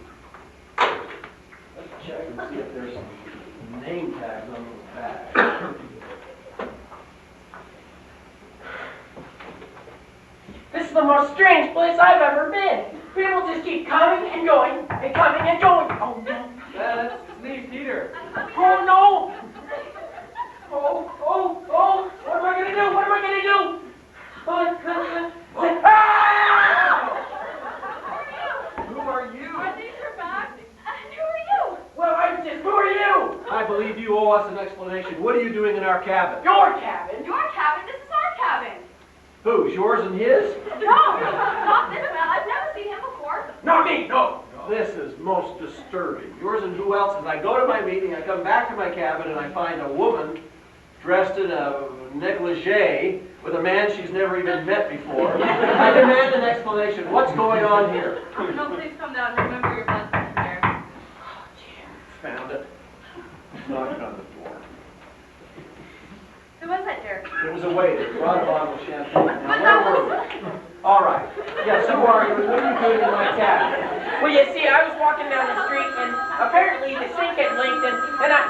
Let's check and see if there's some name tags on those bags. This is the most strange place I've ever been. People just keep coming and going and coming and going. Oh, no. That's me, Peter. Oh, no. Oh. What am I going to do? What am I going to do? Who are you? I think you're back. Who are you? Well, who are you? I believe you owe us an explanation. What are you doing in our cabin? Your cabin. Your cabin? This is our cabin. Whose? Yours and his? No, not this man. I've never seen him before. Not me, no. This is most disturbing. Yours and who else? As I go to my meeting, I come back to my cabin and I find a woman dressed in a negligee with a man she's never even met before. I demand an explanation. What's going on here? No, please come down and remember your blessing. Found it. Knocked on the door. Who was that, Derek? It was a waiter, brought a bottle of champagne. Now, where were we? All right. Yes, who are you? What are you doing in my cabin? Well, you see, I was walking down the street, and apparently the sink had leaked, and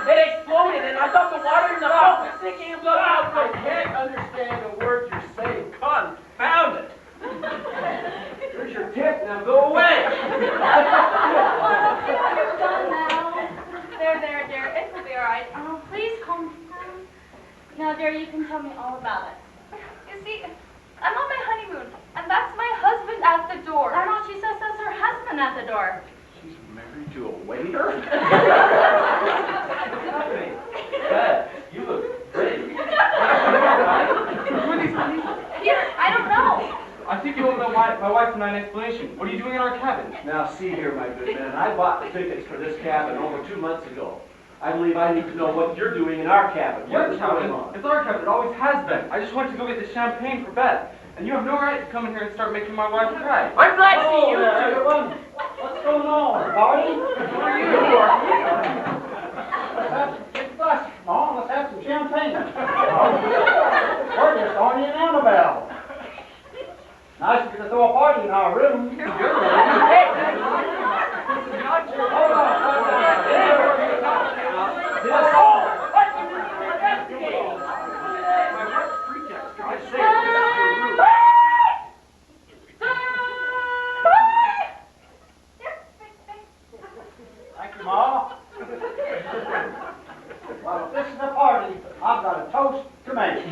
it exploded, and I thought the water in the pump was sinking and blowing out. I can't understand a word you're saying. Confound it. Here's your tip. Now go away. You're done now. There, dear, it will be all right. Oh, please calm down. Now, dear, you can tell me all about it. You see, I'm on my honeymoon, and that's my husband at the door. I know, she says that's her husband at the door. She's married to a waiter? Beth, you look great. Who are these people? Peter, I don't know. I think you don't know my wife and I an explanation. What are you doing in our cabin? Now, see here, my good man. I bought the tickets for this cabin over 2 months ago. I believe I need to know what you're doing in our cabin. Your What is going cabin? on? It's our cabin. It always has been. I just went to go get the champagne for Beth. And you have no right to come in here and start making my wife cry. I'm glad to see you there, too. everyone. What's going on, party? Who are you? Let's have some big glass, Mom. Let's have some champagne. We're just Arnie and Annabelle. Nice to throw a party in our room. Your room? Hey, Hold on. what you need to investigate? My wife's pretext. I say get out your room. Thank you, Ma. Well, if this is a party, I've got a toast to make.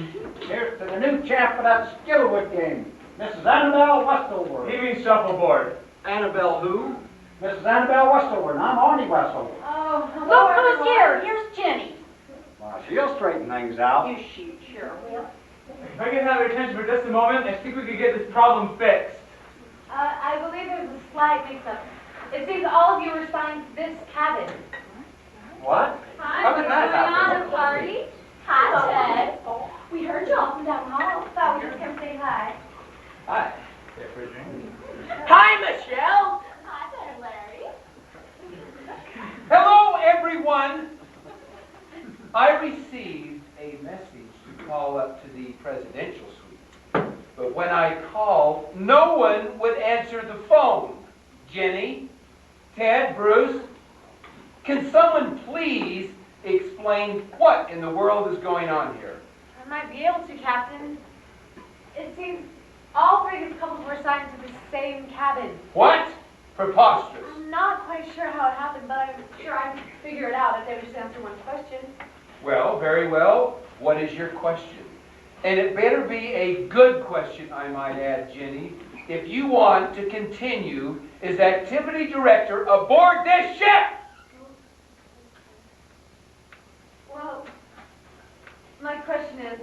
Here's to the new champ of that Skillwood game, Mrs. Annabelle Westover. He means shuffleboard. Annabelle who? Mrs. Annabelle Westover, and I'm Arnie Westover. Oh, hello, Look who's everyone. here. Here's Jenny. Well, she'll straighten things out. You shoot, sure will. If I could have your attention for just a moment, I think we could get this problem fixed. I believe there's a slight mix-up. It seems all of you were assigned to this cabin. What? Hi, How did that going happen? on a party? Hi, Ted. We heard you off from down the hall. Thought we just came to say hi. Hi. Hi, Michelle. Hi there, Larry. Hello, everyone. I received a message to call up to the presidential suite. But when I called, no one would answer the phone. Jenny, Ted, Bruce, can someone please explain what in the world is going on here? I might be able to, Captain. It seems all previous couples were assigned to the same cabin. What? Preposterous. I'm not quite sure how it happened, but I'm sure I could figure it out if they would just answer one question. Well, very well. What is your question? And it better be a good question, I might add, Jenny, if you want to continue as activity director aboard this ship. Well, my question is,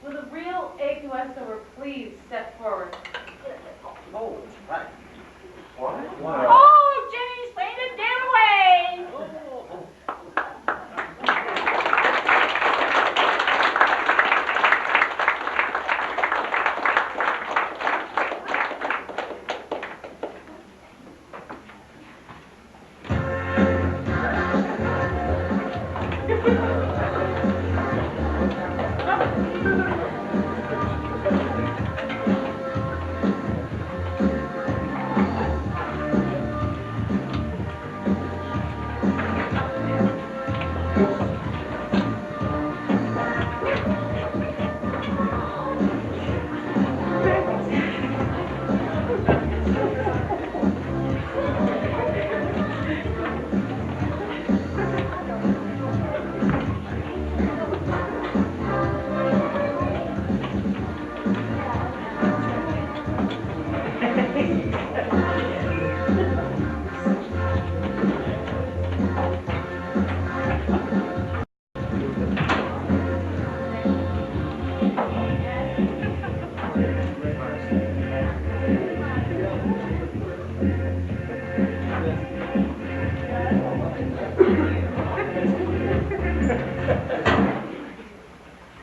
will the real AP Westover please step forward? Oh, right. What? Oh, Jenny's fainted dead away.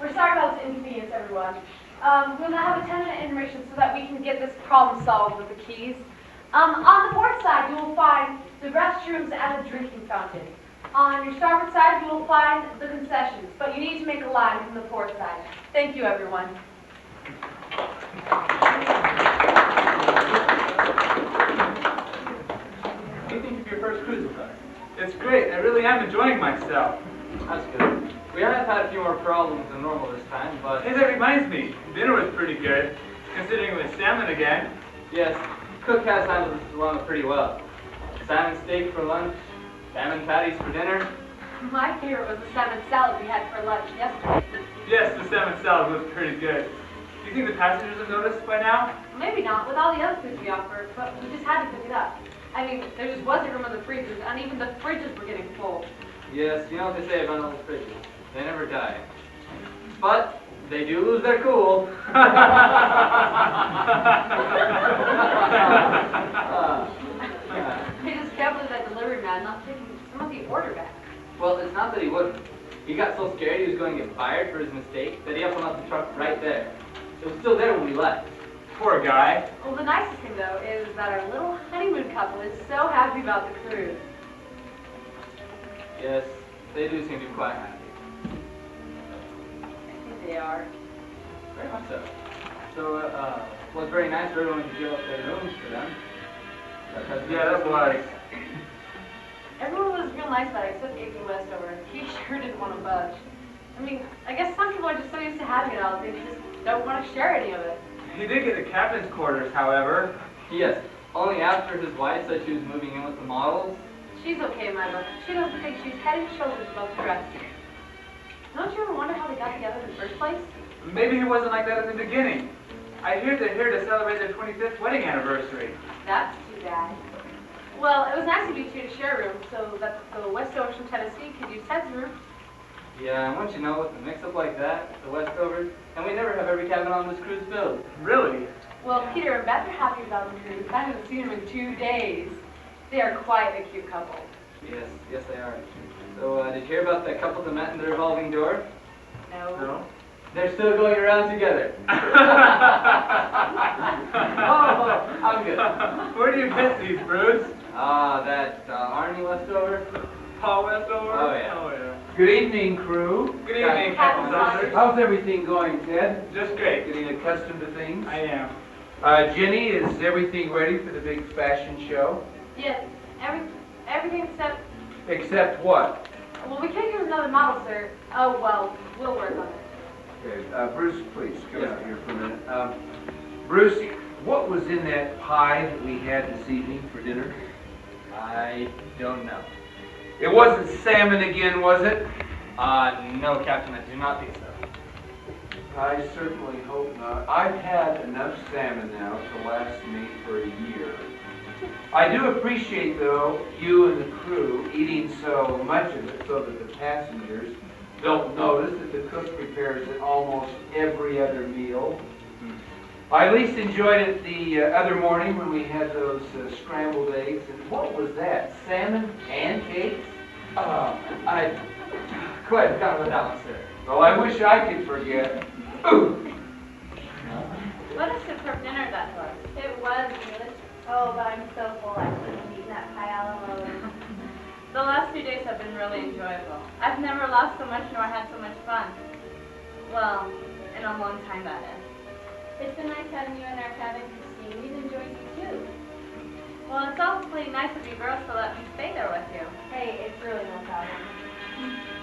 We're sorry about this inconvenience, everyone. We'll now have a 10-minute intermission so that we can get this problem solved with the keys. On the port side, you will find the restrooms and a drinking fountain. On your starboard side, you will find the concessions, but you need to make a line from the port side. Thank you, everyone. What do you think of your first cruise with us? It's great. I really am enjoying myself. That's good. We have had a few more problems than normal this time, but Hey, that reminds me. Dinner was pretty good, considering it was salmon again. yes, Cook has handled this dilemma pretty well. Salmon steak for lunch, salmon patties for dinner. My favorite was the salmon salad we had for lunch yesterday. Yes, the salmon salad was pretty good. Do you think the passengers have noticed by now? Maybe not with all the other foods we offered, but we just had to cook it up. I mean, there just wasn't room in the freezers, and even the fridges were getting full. Yes, you know what they say about old fridges. They never die. But they do lose their cool. They just kept with that delivery man not taking some of the order back. Well, it's not that he wouldn't. He got so scared he was going to get fired for his mistake that he opened up the truck right there. It was still there when we left. Poor guy. Well, the nicest thing, though, is that our little honeymoon couple is so happy about the cruise. Yes, they do seem to be quite happy. I think they are. Very much so. So, it was very nice for everyone to give up their rooms for them. Yeah, that was. Everyone was real nice about it, except AP Westover. He sure didn't want to budge. I mean, I guess some people are just so used to having it all, they just don't want to share any of it. He did get the captain's quarters, however. Yes, only after his wife said she was moving in with the models. She's okay in my book. She doesn't think she's head and shoulders above the rest. Don't you ever wonder how they got together in the first place? Maybe he wasn't like that at the beginning. I hear they're here to celebrate their 25th wedding anniversary. That's too bad. Well, it was nice of you two to share a room so that the Westovers from Tennessee could use Ted's room. Yeah, and once you know, with a mix-up like that, the Westovers, and we never have every cabin on this cruise filled. Really? Well, Peter and Beth are happy about the cruise. I haven't seen them in 2 days. They are quite a cute couple. Yes, yes they are. So, did you hear about that couple that met in the revolving door? No. No? They're still going around together. Oh, I'm good. Where do you get these, Bruce? That Arnie Westover? Paul Westover? Oh, yeah. Oh, yeah. Good evening, crew. Good evening, Captain Captain Saunders. Saunders. How's everything going, Ted? Just great. Getting accustomed to things? I am. Jenny, is everything ready for the big fashion show? Yes, everything except, Except what? well, we can't use another model, sir. Oh, well, we'll work on it. Okay, Bruce, please, come out here for a minute. Bruce, what was in that pie that we had this evening for dinner? I don't know. It wasn't salmon again, was it? No, Captain, I do not think so. I certainly hope not. I've had enough salmon now to last me for a year. I do appreciate, though, you and the crew eating so much of it so that the passengers don't notice that the cook prepares it almost every other meal. I at least enjoyed it the other morning when we had those scrambled eggs. And what was that? Salmon pancakes? I quite forgot about that one, sir. Well, I wish I could forget. Ooh. What a superb dinner that was. It was delicious. Oh, but I'm so full. I couldn't have eaten that pie all alone. The last few days have been really enjoyable. I've never laughed so much nor had so much fun. Well, in a long time, that is. It's been nice having you in our cabin, Christine. We've enjoyed you too. Well, it's awfully nice of you girls to let me stay there with you. Hey, it's really no problem.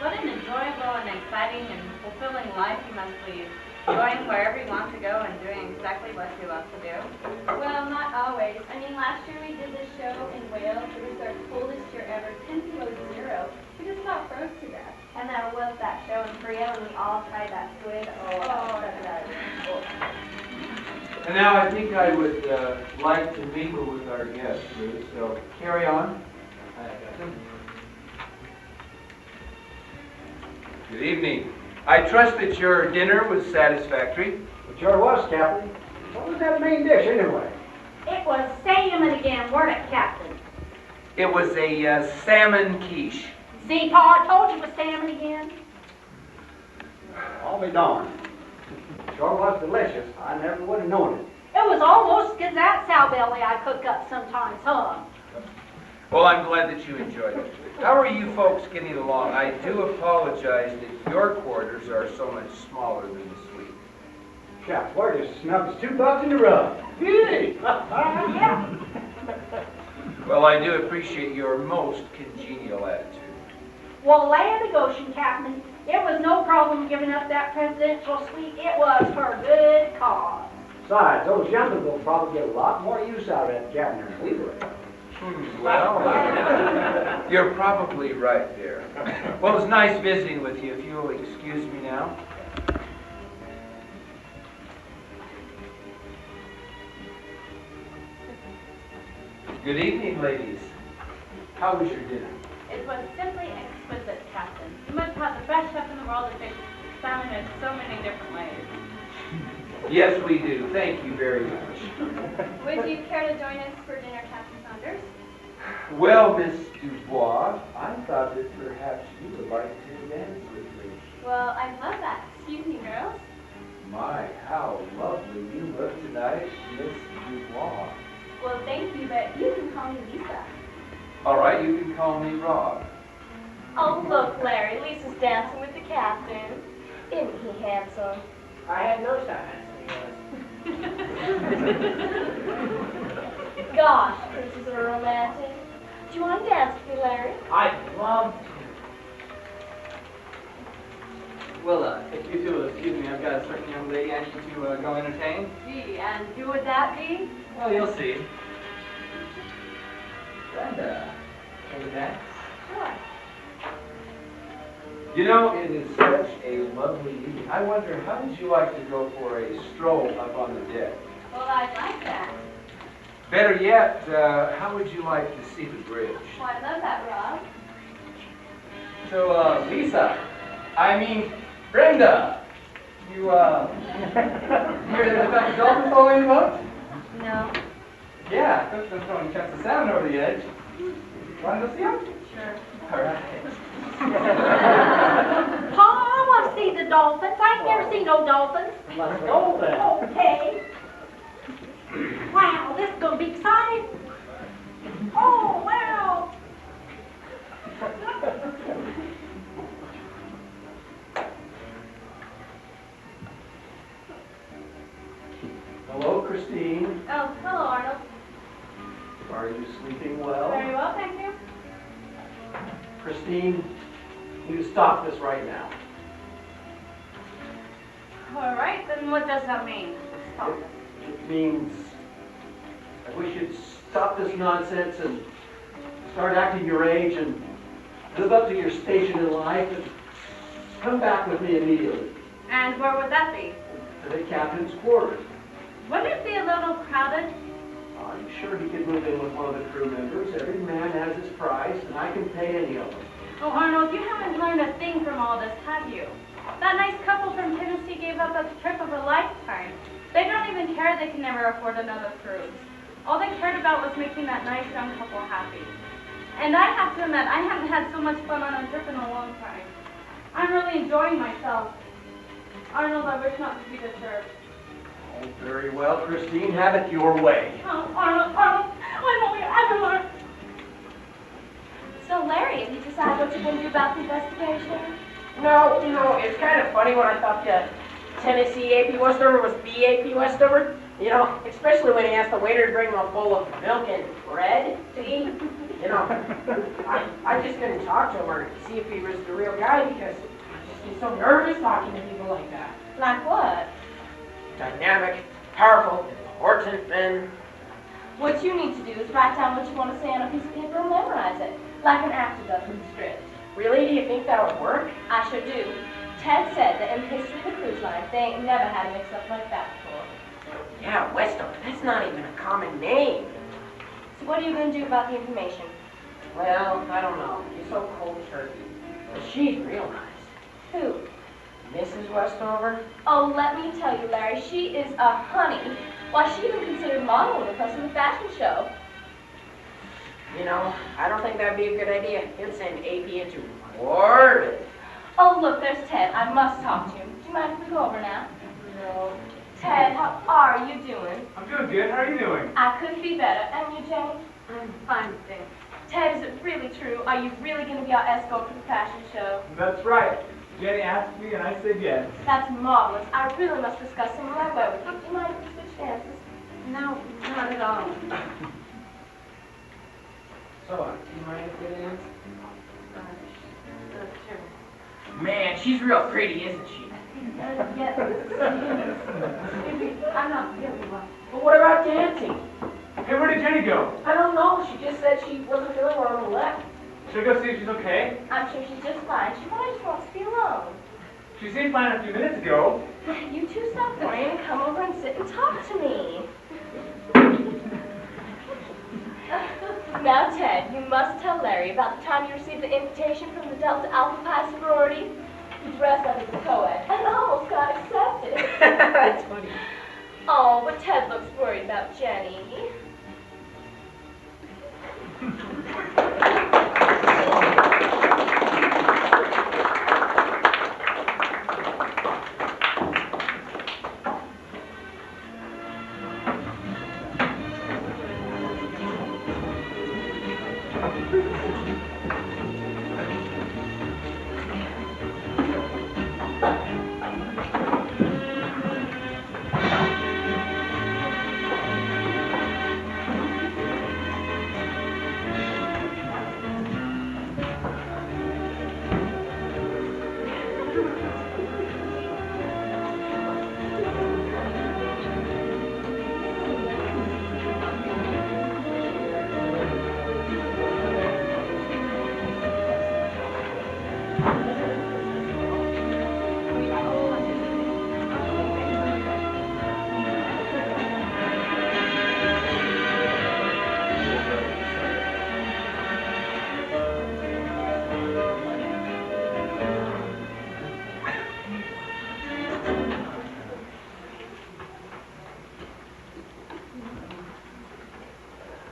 What an enjoyable and exciting and fulfilling life you must lead. Going wherever you want to go and doing exactly what you love to do. Well, not always. I mean, last year we did this show in Wales. It was our coldest year ever, 10 below zero. We just about froze to death. And there was that show in Korea when we all tried that squid. Oh, that's cool. And now I think I would like to mingle with our guests, Bruce. So carry on. Good evening. I trust that your dinner was satisfactory. It sure was, Captain. What was that main dish, anyway? It was salmon again, weren't it, Captain? It was a salmon quiche. See, Pa, I told you it was salmon again. I'll be darned. Sure was delicious. I never would have known it. It was almost as good as that sow belly I cook up sometimes, huh? Well, I'm glad that you enjoyed it. How are you folks getting along? I do apologize that your quarters are so much smaller than the suite. Shucks, we're just snug as $2 in the rug. Hey! Well, I do appreciate your most congenial attitude. Well, land of Goshen, Captain, it was no problem giving up that presidential suite. It was for a good cause. Besides, those youngsters will probably get a lot more use out of that cabin than we would. Well, you're probably right there. Well, it was nice visiting with you. If you'll excuse me now. Good evening, ladies. How was your dinner? It was simply exquisite, Captain. You must have the best chef in the world that makes salmon in so many different ways. Yes, we do. Thank you very much. Would you care to join us for dinner, Captain Saunders? Well, Miss Dubois, I thought that perhaps you would like to dance with me. Well, I'd love that. Excuse me, girls. My, how lovely you look tonight, Miss Dubois. Well, thank you, but you can call me Lisa. All right, you can call me Rob. Oh, look, Larry, Lisa's dancing with the captain. Isn't he handsome? I had noticed how handsome he was. Gosh, princes are romantic. Do you want to dance with me, Larry? I'd love to. Well, if you two will excuse me, I've got a certain young lady I need to go entertain. Gee, and who would that be? Well, you'll see. Brenda, can we dance? Sure. You know, it is such a lovely evening. I wonder, how would you like to go for a stroll up on the deck? Well, I'd like that. Better yet, how would you like to see the bridge? Well, I love that, Rob. So, Lisa, I mean, Brenda, you, hear that about the dolphin following the boat? No. Yeah, Cook's been throwing chunks of salmon over the edge. Want to go see him? Sure. All right. Pa, I want to see the dolphins. I ain't never seen no dolphins. Let's go then. Okay. Wow, this is going to be exciting. Oh, wow. Hello, Christine. Oh, hello, Arnold. Are you sleeping well? Very well, thank you. Christine, you stop this right now. All right, then what does that mean? Stop. It means that we should stop this nonsense and start acting your age and live up to your station in life and come back with me immediately And where would that be? to the captain's quarters. Wouldn't it be a little crowded? I'm sure he could move in with one of the crew members. Every man has his price, and I can pay any of them. Oh, Arnold, you haven't learned a thing from all this, have you? That nice couple from Tennessee gave up a trip of a lifetime. They don't even care they can never afford another cruise. All they cared about was making that nice young couple happy. And I have to admit, I haven't had so much fun on a trip in a long time. I'm really enjoying myself. Arnold, I wish not to be disturbed. Oh, very well, Christine. Have it your way. Oh, Arnold, when will we ever learn? So, Larry, have you decided what you're going to do about the investigation? No, it's kind of funny when I thought the Tennessee AP Westover was the AP Westover. Especially when he asked the waiter to bring him a bowl of milk and bread to eat. I just couldn't talk to him or see if he was the real guy because I just get so nervous talking to people like that. Like what? Dynamic, powerful, important men. What you need to do is write down what you want to say on a piece of paper and memorize it, like an actor does with a script. Really? Do you think that would work? I sure do. Ted said that in the history of the cruise line, they ain't never had a mix-up like that before. Yeah, Westover. That's not even a common name. So what are you going to do about the information? Well, I don't know. He's so cold turkey. But she's real nice. Who? Mrs. Westover? Oh, let me tell you, Larry, she is a honey. Why, she even considered modeling with us in the fashion show. I don't think that'd be a good idea. It'd send AP into orbit. Oh, look, there's Ted. I must talk to him. Do you mind if we go over now? No. Ted, how are you doing? I'm doing good. How are you doing? I couldn't be better. And you, Jenny? I'm fine, thanks. Ted, is it really true? Are you really going to be our escort for the fashion show? That's right. Jenny asked me and I said yes. That's marvelous. I really must discuss some of my wear with you. Do you mind if we switch dances? No, not at all. So, do you mind if we dance? Sure. Man, she's real pretty, isn't she? Yes. I'm not really well. But what about dancing? Hey, where did Jenny go? I don't know. She just said she wasn't feeling well on the left. Should I go see if she's okay? I'm sure she's just fine. She probably just wants to be alone. She seemed fine a few minutes ago. You two stop worrying and come over and sit and talk to me. Now, Ted, you must tell Larry about the time you received the invitation from the Delta Alpha Pi sorority. You dressed up as a co-ed and almost got accepted. That's funny. Oh, but Ted looks worried about Jenny.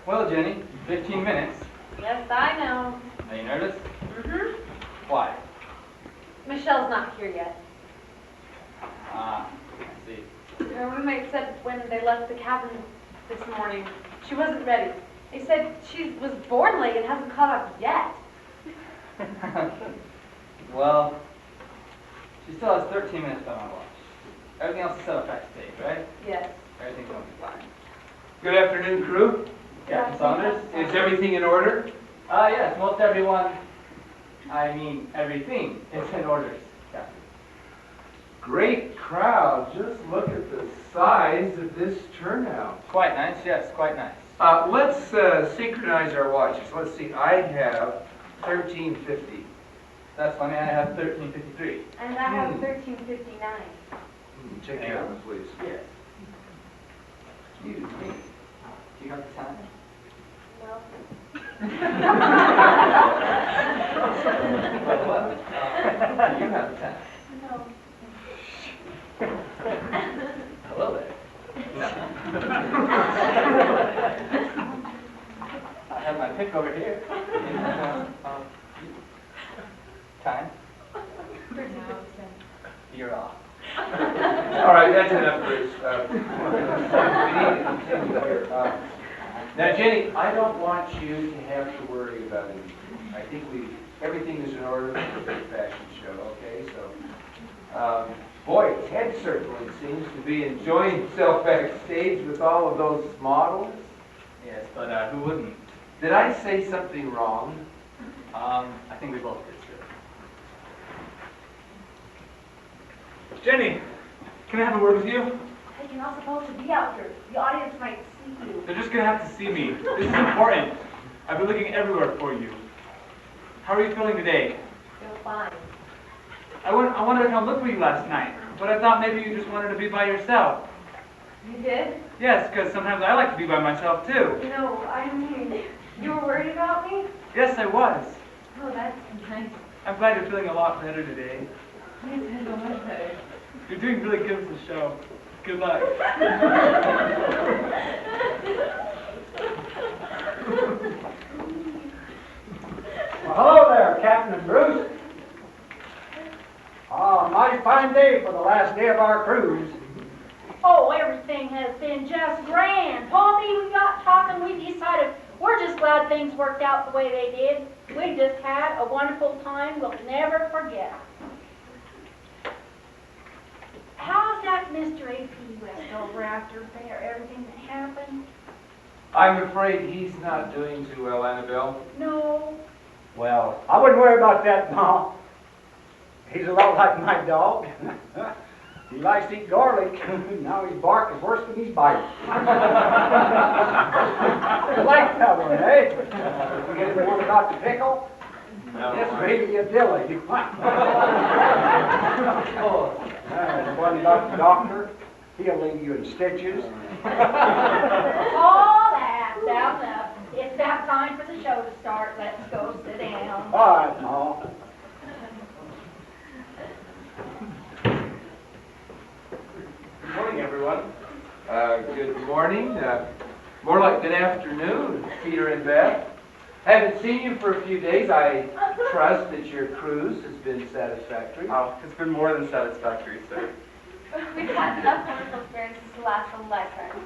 Well, Jenny, 15 minutes. Yes, I know. Are you nervous? Mm-hmm. Why? Michelle's not here yet. Ah, I see. Her roommate said when they left the cabin this morning, she wasn't ready. They said she was born late and hasn't caught up yet. Well, she still has 13 minutes on my watch. Everything else is set up backstage, right? Yes. Everything's going to be fine. Good afternoon, crew. Captain Saunders? Is everything in order? Yes, most everyone, I mean everything is in order, Captain. Great crowd. Just look at the size of this turnout. Quite nice, yes, quite nice. Let's synchronize our watches. Let's see. I have 13:50. That's funny, I have 13:53. And I have 13:59. Check your one, please. Yes. Excuse me. Do you have the time? No. What? Do you have the time? No. Hello there. I have my pick over here. Time? You're off. All right, that's enough, Bruce. We need to continue here. Now, Jenny, I don't want you to have to worry about anything. I think everything is in order for the fashion show, okay? So, boy, Ted certainly seems to be enjoying himself backstage with all of those models. Yes, but who wouldn't? Did I say something wrong? I think we both did, sir. Jenny, can I have a word with you? Hey, you're not supposed to be out here. The audience might see you. They're just gonna have to see me. This is important. I've been looking everywhere for you. How are you feeling today? Feel fine. I wanted to come look for you last night, but I thought maybe you just wanted to be by yourself. You did? Yes, because sometimes I like to be by myself too. No, I mean, you were worried about me? Yes, I was. Oh, that's nice. I'm glad you're feeling a lot better today. Yes, I feel much better. You're doing really good with the show. Good luck. Well, hello there, Captain and Bruce. Mighty fine day for the last day of our cruise. Oh, everything has been just grand. Paul, me, we got talking, we decided We're just glad things worked out the way they did. We just had a wonderful time we'll never forget. How's that Mr. A.P. Westover after everything that happened? I'm afraid he's not doing too well, Annabelle. No. Well, I wouldn't worry about that, Ma. He's a lot like my dog. He likes to eat garlic. Now his bark is worse than his bite. You like that one, eh? You get the one about the pickle? No. It's really a dilly. The one about the doctor, he'll leave you in stitches. All that, now enough. It's about time for the show to start. Let's go sit down. All right, Ma. Good morning, everyone. Good morning. More like good afternoon, Peter and Beth. Haven't seen you for a few days. I trust that your cruise has been satisfactory. Oh, it's been more than satisfactory, sir. We've had enough wonderful experiences to last a lifetime.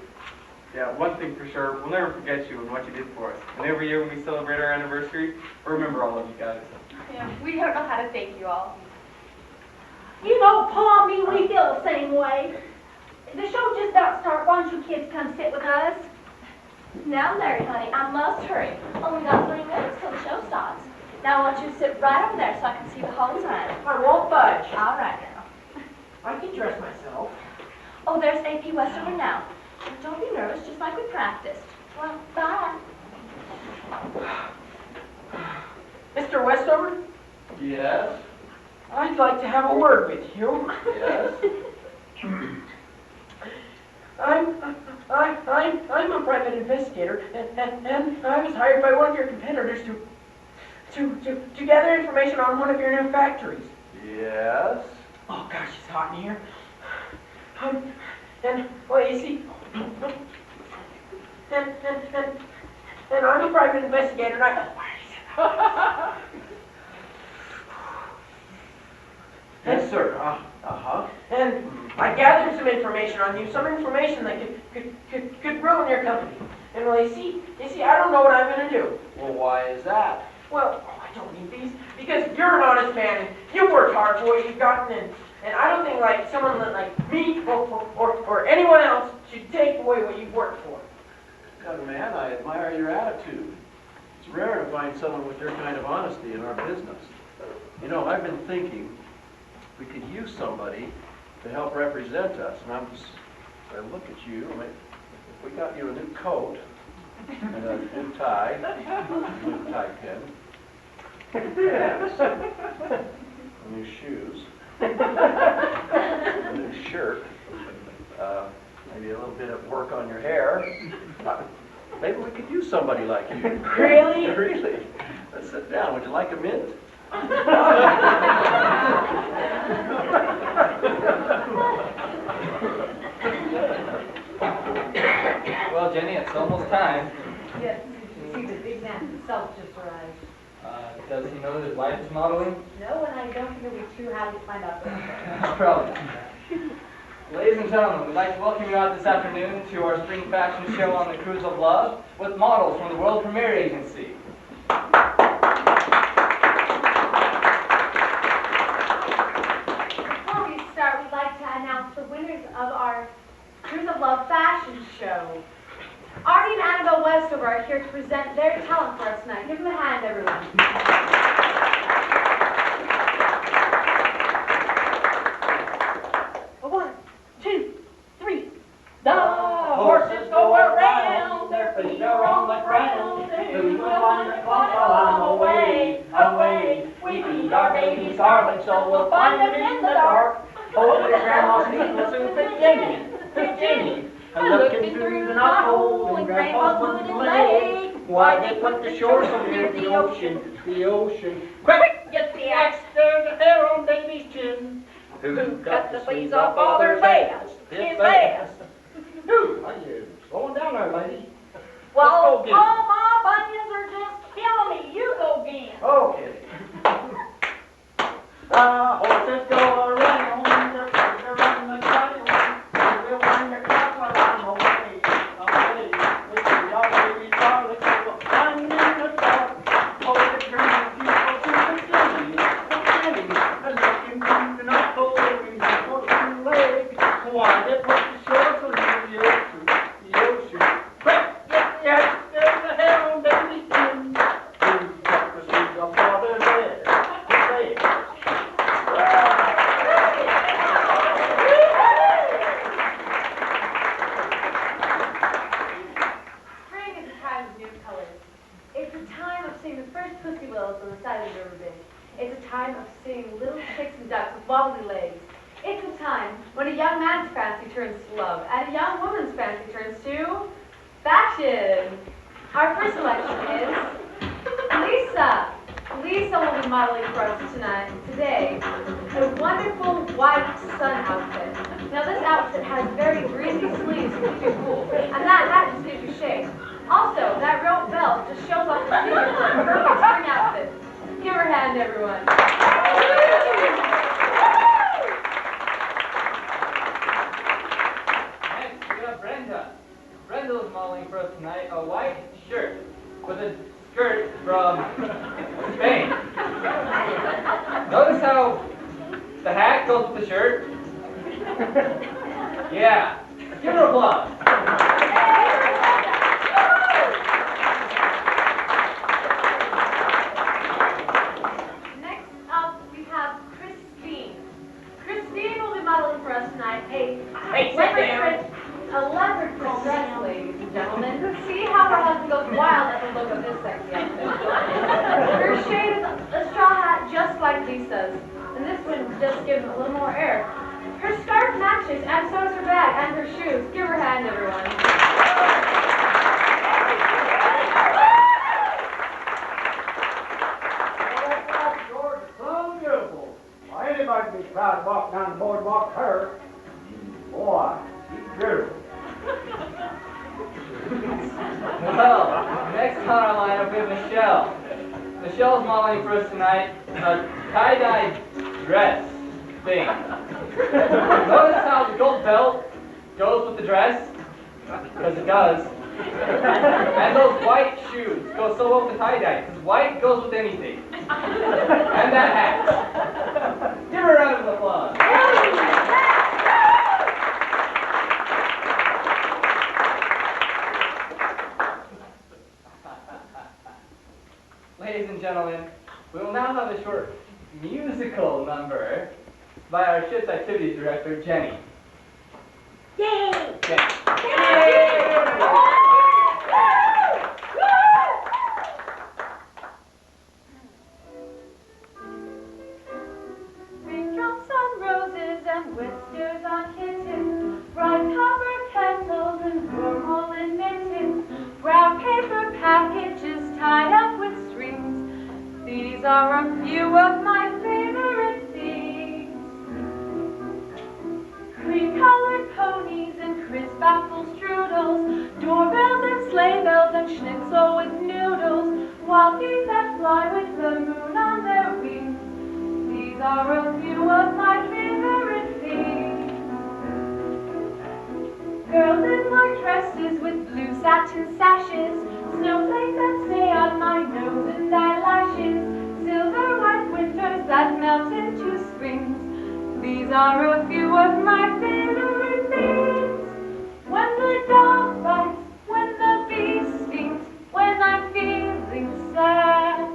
Yeah, one thing for sure, we'll never forget you and what you did for us. And every year when we celebrate our anniversary, we'll remember all of you guys. Yeah, we don't know how to thank you all. You know, Pa, me, we feel the same way. The show just about to start. Why don't you kids come sit with us? Now, Larry, honey, I must hurry. Only got 3 minutes till the show starts. Now, I want you to sit right over there so I can see the whole time. I won't budge. All right, now. I can dress myself. Oh, there's A.P. Westover now. Don't be nervous, just like we practiced. Well, bye. Mr. Westover, Yes? I'd like to have a word with you. Yes? I'm a private investigator, and I was hired by one of your competitors to gather information on one of your new factories. Yes? Oh gosh, it's hot in here. And well, you see, and I'm a private investigator, and Yes, sir. And I gathered some information on you, some information that could ruin your company. And well, you see, I don't know what I'm going to do. Well, why is that? Well, I don't need these because you're an honest man and you worked hard for what you've gotten, and I don't think like someone like me or anyone else should take away what you've worked for. Young man, I admire your attitude. It's rare to find someone with your kind of honesty in our business. You know, I've been thinking we could use somebody to help represent us. And I look at you, I mean, if we got you a new coat and a new tie pin, pants, new shoes, a new shirt, maybe a little bit of work on your hair, maybe we could use somebody like you. Really? Really? Let's sit down. Would you like a mint? Well, Jenny, it's almost time. Yes, you see the big man himself just arrived. Does he know that his wife is modeling? No, and I don't think it'll be too happy to find out that. Probably. Ladies and gentlemen, we'd like to welcome you out this afternoon to our spring fashion show on the Cruise of Love with models from the World Premiere Agency. Before we start, we'd like to announce the winners of our Cruise of Love fashion show. Artie and Annabelle Westover are here to present their talent for us tonight. Give them a hand, everyone. One, two, three. The horses go around, their feet are on the ground. Who will find the clock while I'm away, away? We feed our babies garlic, so we'll find them in the dark. Over the grandma's feet will soon fit Jenny. And looking through the knothole in grandpa's wooden leg. Why they put the shore so near the ocean, the ocean. Quick, get the axe, there's a hair on baby's chin. Who cut the sleeves off all their veils? His veils. Who? Are you slowing down there, lady? Well, Let's go get all my bunions are just killing me. You go again. Okay. Horses go around, the horses around the ground. We'll find the clock while I'm away, away. We feed our babies garlic, so we'll willows on the side of the riverbed. It's a time of seeing little chicks and ducks with wobbly legs. It's a time when a young man's fancy turns to love and a young woman's fancy turns to fashion. Our first selection is Lisa. Lisa will be modeling for us today a wonderful white sun outfit. Now this outfit has very breezy sleeves to keep you cool, and that hat just gives you shade. Also, that rope belt just shows off the figure for a perfect spring outfit. Give her a hand, everyone. Next, we have Brenda. Brenda is modeling for us tonight a white shirt with a skirt from Spain. Notice how the hat goes with the shirt? Yeah. Give her applause. Next up, we have Christine. Christine will be modeling for us tonight a leopard print dress, ladies and gentlemen. See how her husband goes wild at the look of this sexy outfit. Her shade is a straw hat just like Lisa's, and this one just gives a little more air. Her scarf matches, and so does her bag and her shoes. Give her a hand, everyone. George is so beautiful. Why, anybody would be proud to walk down the boardwalk with her. Boy, she's beautiful. Well, next on our lineup we have Michelle. Michelle's modeling for us tonight a tie-dye dress thing. Notice how the gold belt goes with the dress? Because it does. And those white shoes go so well with the tie-dye, because white goes with anything. And that hat. Give her a round of applause. Ladies and gentlemen, we will now have a short musical number by our ship's activities director, Jenny. Yay! Jenny. Raindrops on roses and whiskers on kittens, bright copper kettles and wormhole in mittens, brown paper packages tied up with strings. These are a few of my favorite things. Cream-colored ponies and crisp apple strudels, doorbells and sleigh bells and schnitzel with noodles, walkies that fly with the moon on their wings. These are a few of my favorite things. Girls in white dresses with blue satin sashes, snowflakes that stay on my nose and eyelashes, silver white winters that melt into springs. These are a few of my favorite things. When the dog bites, when the bee stings, when I'm feeling sad,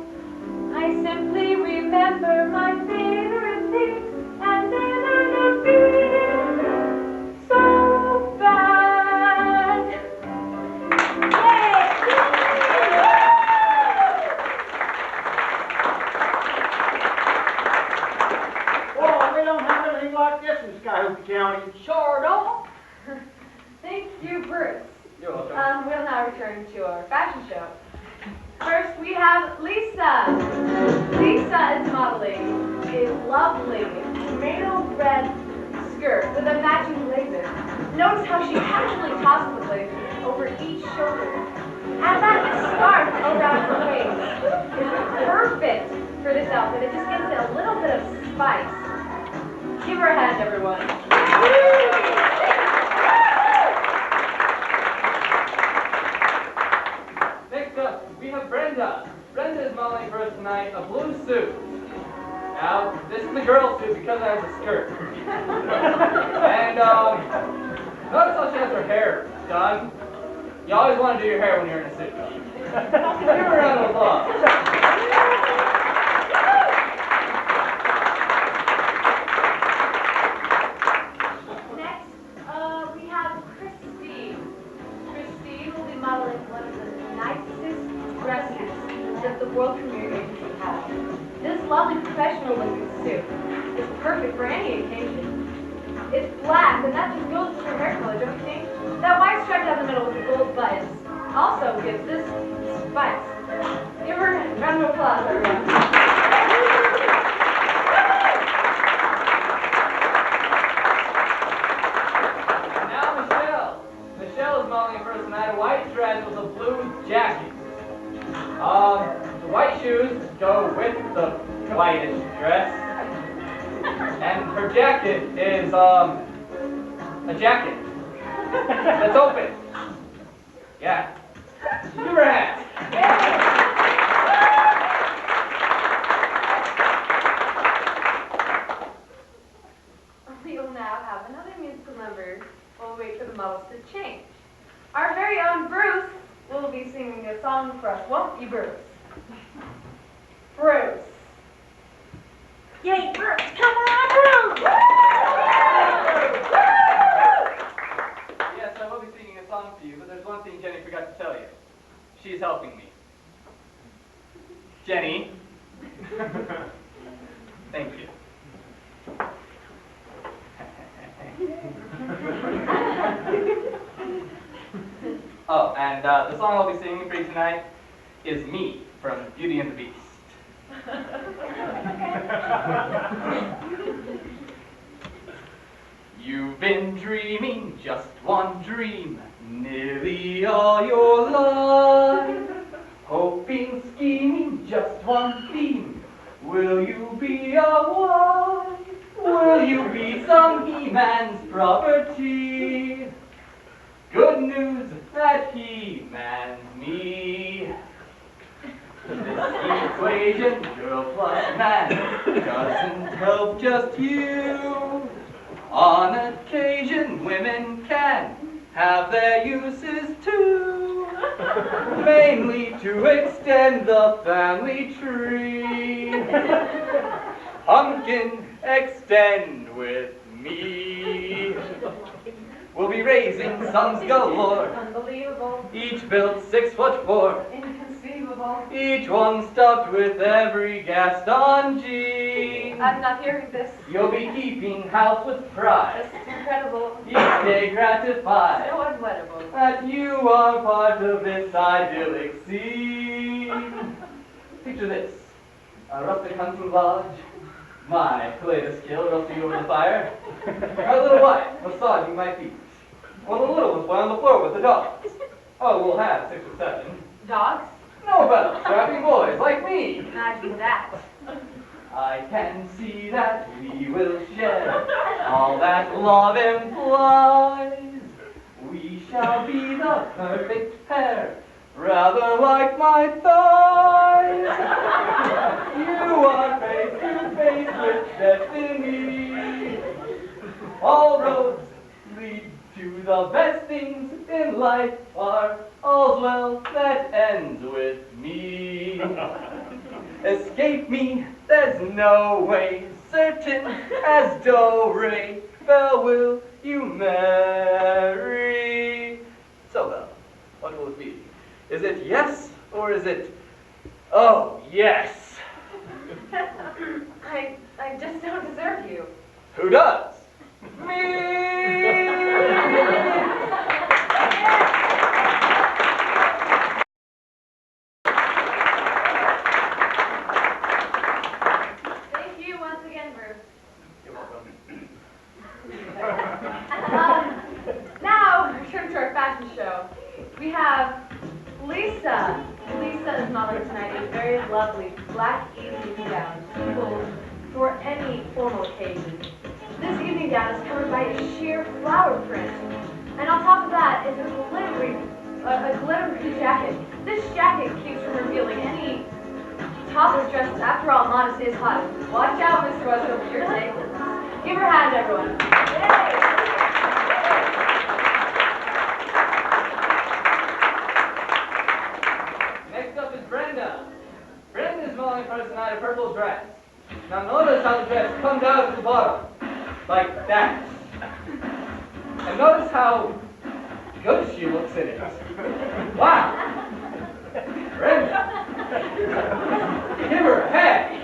I simply remember my favorite things, and then I don't feel so bad. Boy, we don't have anything like this in Skyhook County. Sure don't. Thank you, Bruce. You're welcome. We'll now return to our fashion show. First, we have Lisa. Lisa is modeling a lovely tomato red skirt with a matching blazer. Notice how she casually tosses the blazer over each shoulder. And that scarf around her waist is perfect for this outfit. It just gives it a little bit of spice. Give her a hand, everyone. Next up, we have Brenda. Brenda is modeling for us tonight a blue suit. Now, this is the girl suit because I have a skirt. And, notice how she has her hair done. You always want to do your hair when you're in a suit. Give her a round of applause. Next, we have Christine. Christine will be modeling one of the nicest dresses that the world premiere agency lovely professional looking suit. It's perfect for any occasion. It's black, and that just goes with your hair color, don't you think? That white stripe down the middle with the gold buttons also gives this spice. Give her a round of applause, everyone. Now Michelle. Michelle is modeling for us tonight a white dress with a blue jacket. The white shoes go with the whitish dress. And her jacket is, a jacket that's open. Yeah. Give her a hand. We will now have another musical number while we wait for the models to change. Our very own Bruce will be singing a song for us, won't you, Bruce? Bruce. Yay, Bruce, come on, Bruce! Yes, I will be singing a song for you, but there's one thing Jenny forgot to tell you. She's helping me. Jenny. Thank you. Oh, and the song I'll be singing for you tonight is Me from Beauty and the Beast. You've been dreaming just one dream nearly all your life, hoping, scheming just one theme. Will you be a wife? Will you be some He-Man's property? Good news that He-Man's me. This equation, girl plus man, doesn't help just you. On occasion, women can have their uses too, mainly to extend the family tree. Pumpkin, extend with me. We'll be raising sons galore, Unbelievable. each built 6'4", Inconceivable. each one stuffed with every Gaston G. I'm not hearing this. You'll be keeping house with pride, This is incredible. each day gratified So unwettable. that you are part of this idyllic scene. Picture this, a rustic hunting lodge, my latest skill roasting over the fire, our little wife massaging my feet, while the little ones play on the floor with the dogs. Oh, we'll have 6 or 7. Dogs? No better, strapping boys like me. Imagine that. I can see that we will share all that love implies. We shall be the perfect pair, rather like my thighs. You are face to face with destiny. All roads lead to the best things in life are all's well that ends with me. Escape me, there's no way, certain as do-re, Bell will you marry. So Belle, what will it be? Is it yes, or is it, oh, yes? I just don't deserve you. Who does? Me! Thank you once again, Bruce. You're welcome. Now, return to our fashion show. We have Lisa. Lisa is modeling tonight in a very lovely black evening gown, suitable for any formal occasion. This evening gown is covered by a sheer flower print, and on top of that is a glittery jacket. This jacket keeps from revealing any topless dresses. After all, modest is hot. Watch out, Mr. Westover, you're safe. Give her a hand, everyone. Yay! Next up is Brenda. Brenda is modeling for us tonight a purple dress. Now notice how the dress comes out at the bottom, like that. And notice how good she looks in it. Wow! Brenda! Give her a hand!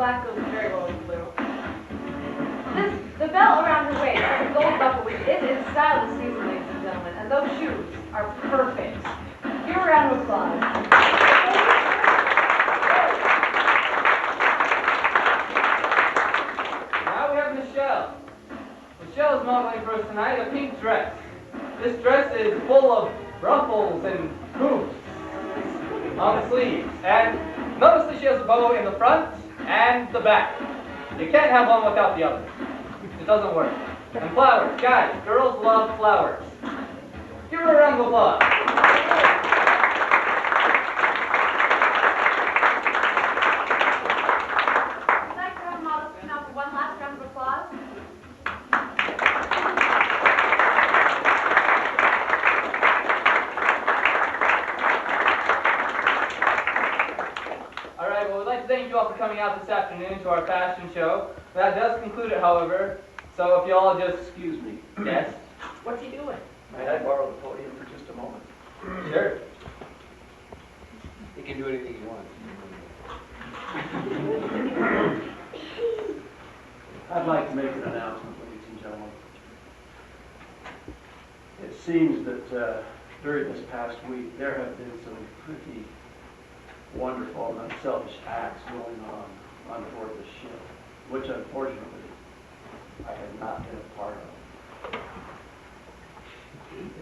black goes very well with blue. The belt around her waist has a gold buckle, which is in style this season, ladies and gentlemen, and those shoes are perfect. Give her a round of applause. Now we have Michelle. Michelle is modeling for us tonight a pink dress. This dress is full of ruffles and hoops on the sleeves. And notice that she has a bow in the front and the back. You can't have one without the other. It doesn't work. And flowers. Guys, girls love flowers. Give her a round of applause. I'd like to have models come out for one last round of applause. All right, well, we'd like to thank you all for coming out this afternoon to our fashion show. That does conclude it, however. So if you all just... Excuse me. Yes? What's he doing? Might I borrow the podium for just a moment? Sure. You can do anything you want. I'd like to make an announcement, ladies and gentlemen. It seems that during this past week, there have been some pretty wonderful and unselfish acts going on board the ship, which unfortunately I have not been a part of.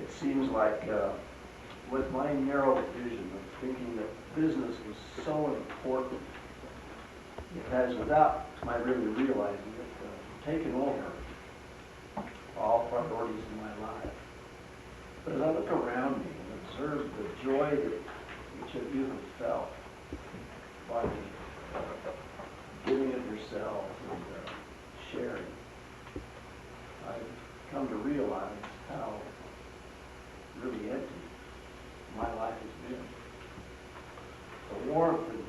It seems like with my narrow vision of thinking that business was so important, it has, without my really realizing it, taken over all priorities in my life. But as I look around me and observe the joy that each of you have felt by giving it yourselves and sharing, I've come to realize how really empty my life has been. The warmth and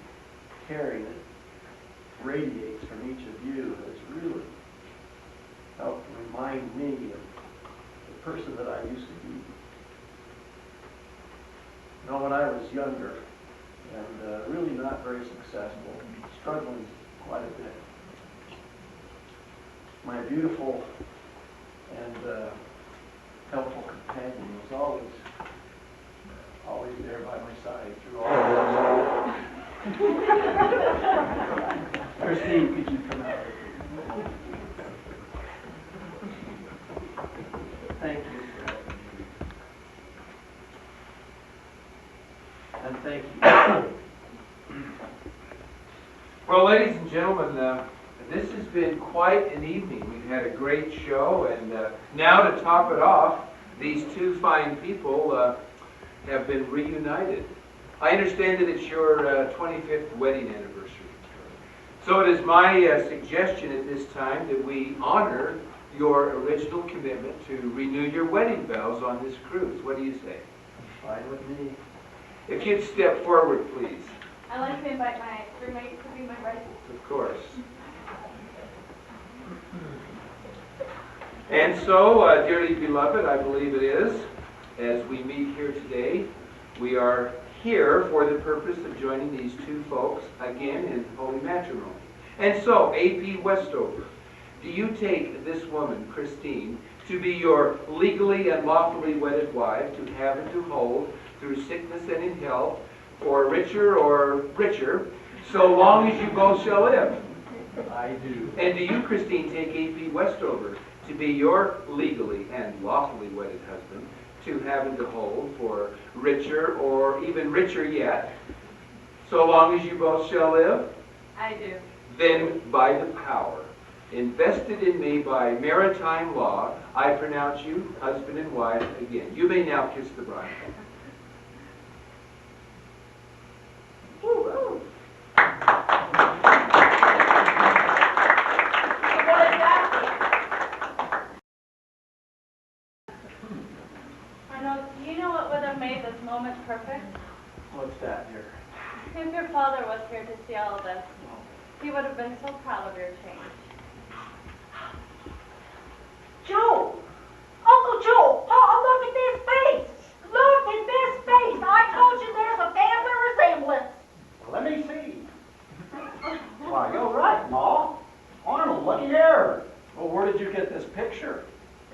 caring that radiates from each of you has really helped remind me of the person that I used to be. You know, when I was younger and really not very successful, struggling quite a bit, my beautiful and helpful companion was always there by my side through all of this. Christine, could you come out? Thank you. And thank you. Well, ladies and gentlemen, this has been quite an evening. We've had a great show, and now to top it off, these two fine people have been reunited. I understand that it's your 25th wedding anniversary. So it is my suggestion at this time that we honor your original commitment to renew your wedding vows on this cruise. What do you say? Fine with me. If you'd step forward, please. I'd like to invite my roommate to be my bride. Of course. And so, dearly beloved, I believe it is, as we meet here today, we are here for the purpose of joining these two folks again in holy matrimony. And so, A.P. Westover, do you take this woman, Christine, to be your legally and lawfully wedded wife, to have and to hold through sickness and in health, for richer or richer, so long as you both shall live? I do. And do you, Christine, take A.P. Westover to be your legally and lawfully wedded husband, to have and to hold for richer or even richer yet, so long as you both shall live? I do. Then, by the power invested in me by maritime law, I pronounce you husband and wife again. You may now kiss the bride. Arnold, do you know what would have made this moment perfect? What's that, dear? If your father was here to see all of this, he would have been so proud of your change. Joe! Uncle Joe! Oh, look at this face! Look at this face! I told you there's a family resemblance! Well, let me see. Why, you're right, at this picture?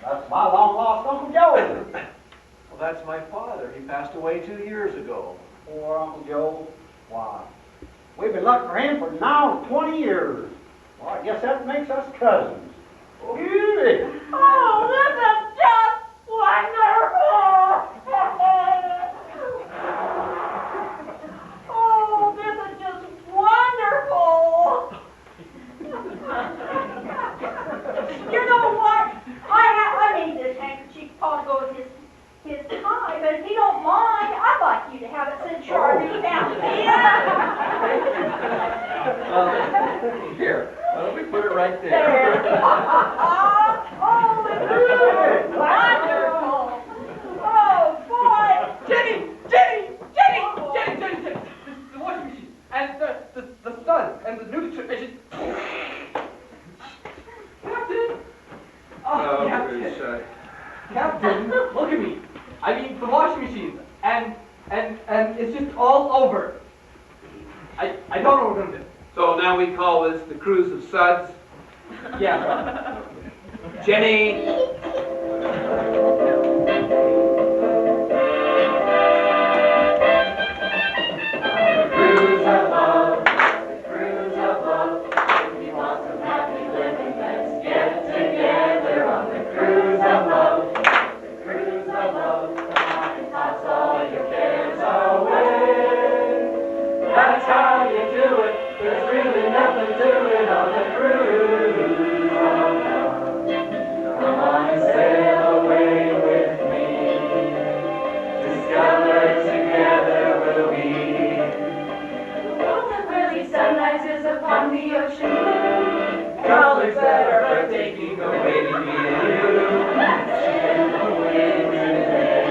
That's my long-lost Uncle Joe. Well, that's my father. He passed away 2 years ago. Poor Uncle Joe. Why, we've been looking for him for now 20 years. Well, I guess that makes us cousins. Really? Oh, this is just wonderful! Oh, this is just wonderful! You know what? I made this handkerchief Paul to go with his tie, but if you don't mind, I'd like you to have it since you're our new family. Here, why don't we put it right There. there? Oh, it's wonderful! Oh, boy! Jenny! The washing machine and the sun and the new detergent. Captain! Oh, Captain! Captain, look at me. I mean, the washing machine and it's just all over. I don't know what we're gonna do. So now we call this the Cruise of Suds. Yeah. Jenny! That's how you do it. There's really nothing to it on the cruise of love. Come on and sail away with me. Discover together we'll be. Golden early sunrises upon the ocean blue. Colors that are breathtaking awaiting me and you. Sail away today.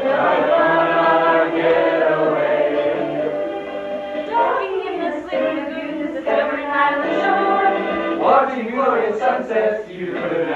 Come on our getaway. Talking in the sleeping lagoon, discovering island shore. Watching glorious sunsets, you could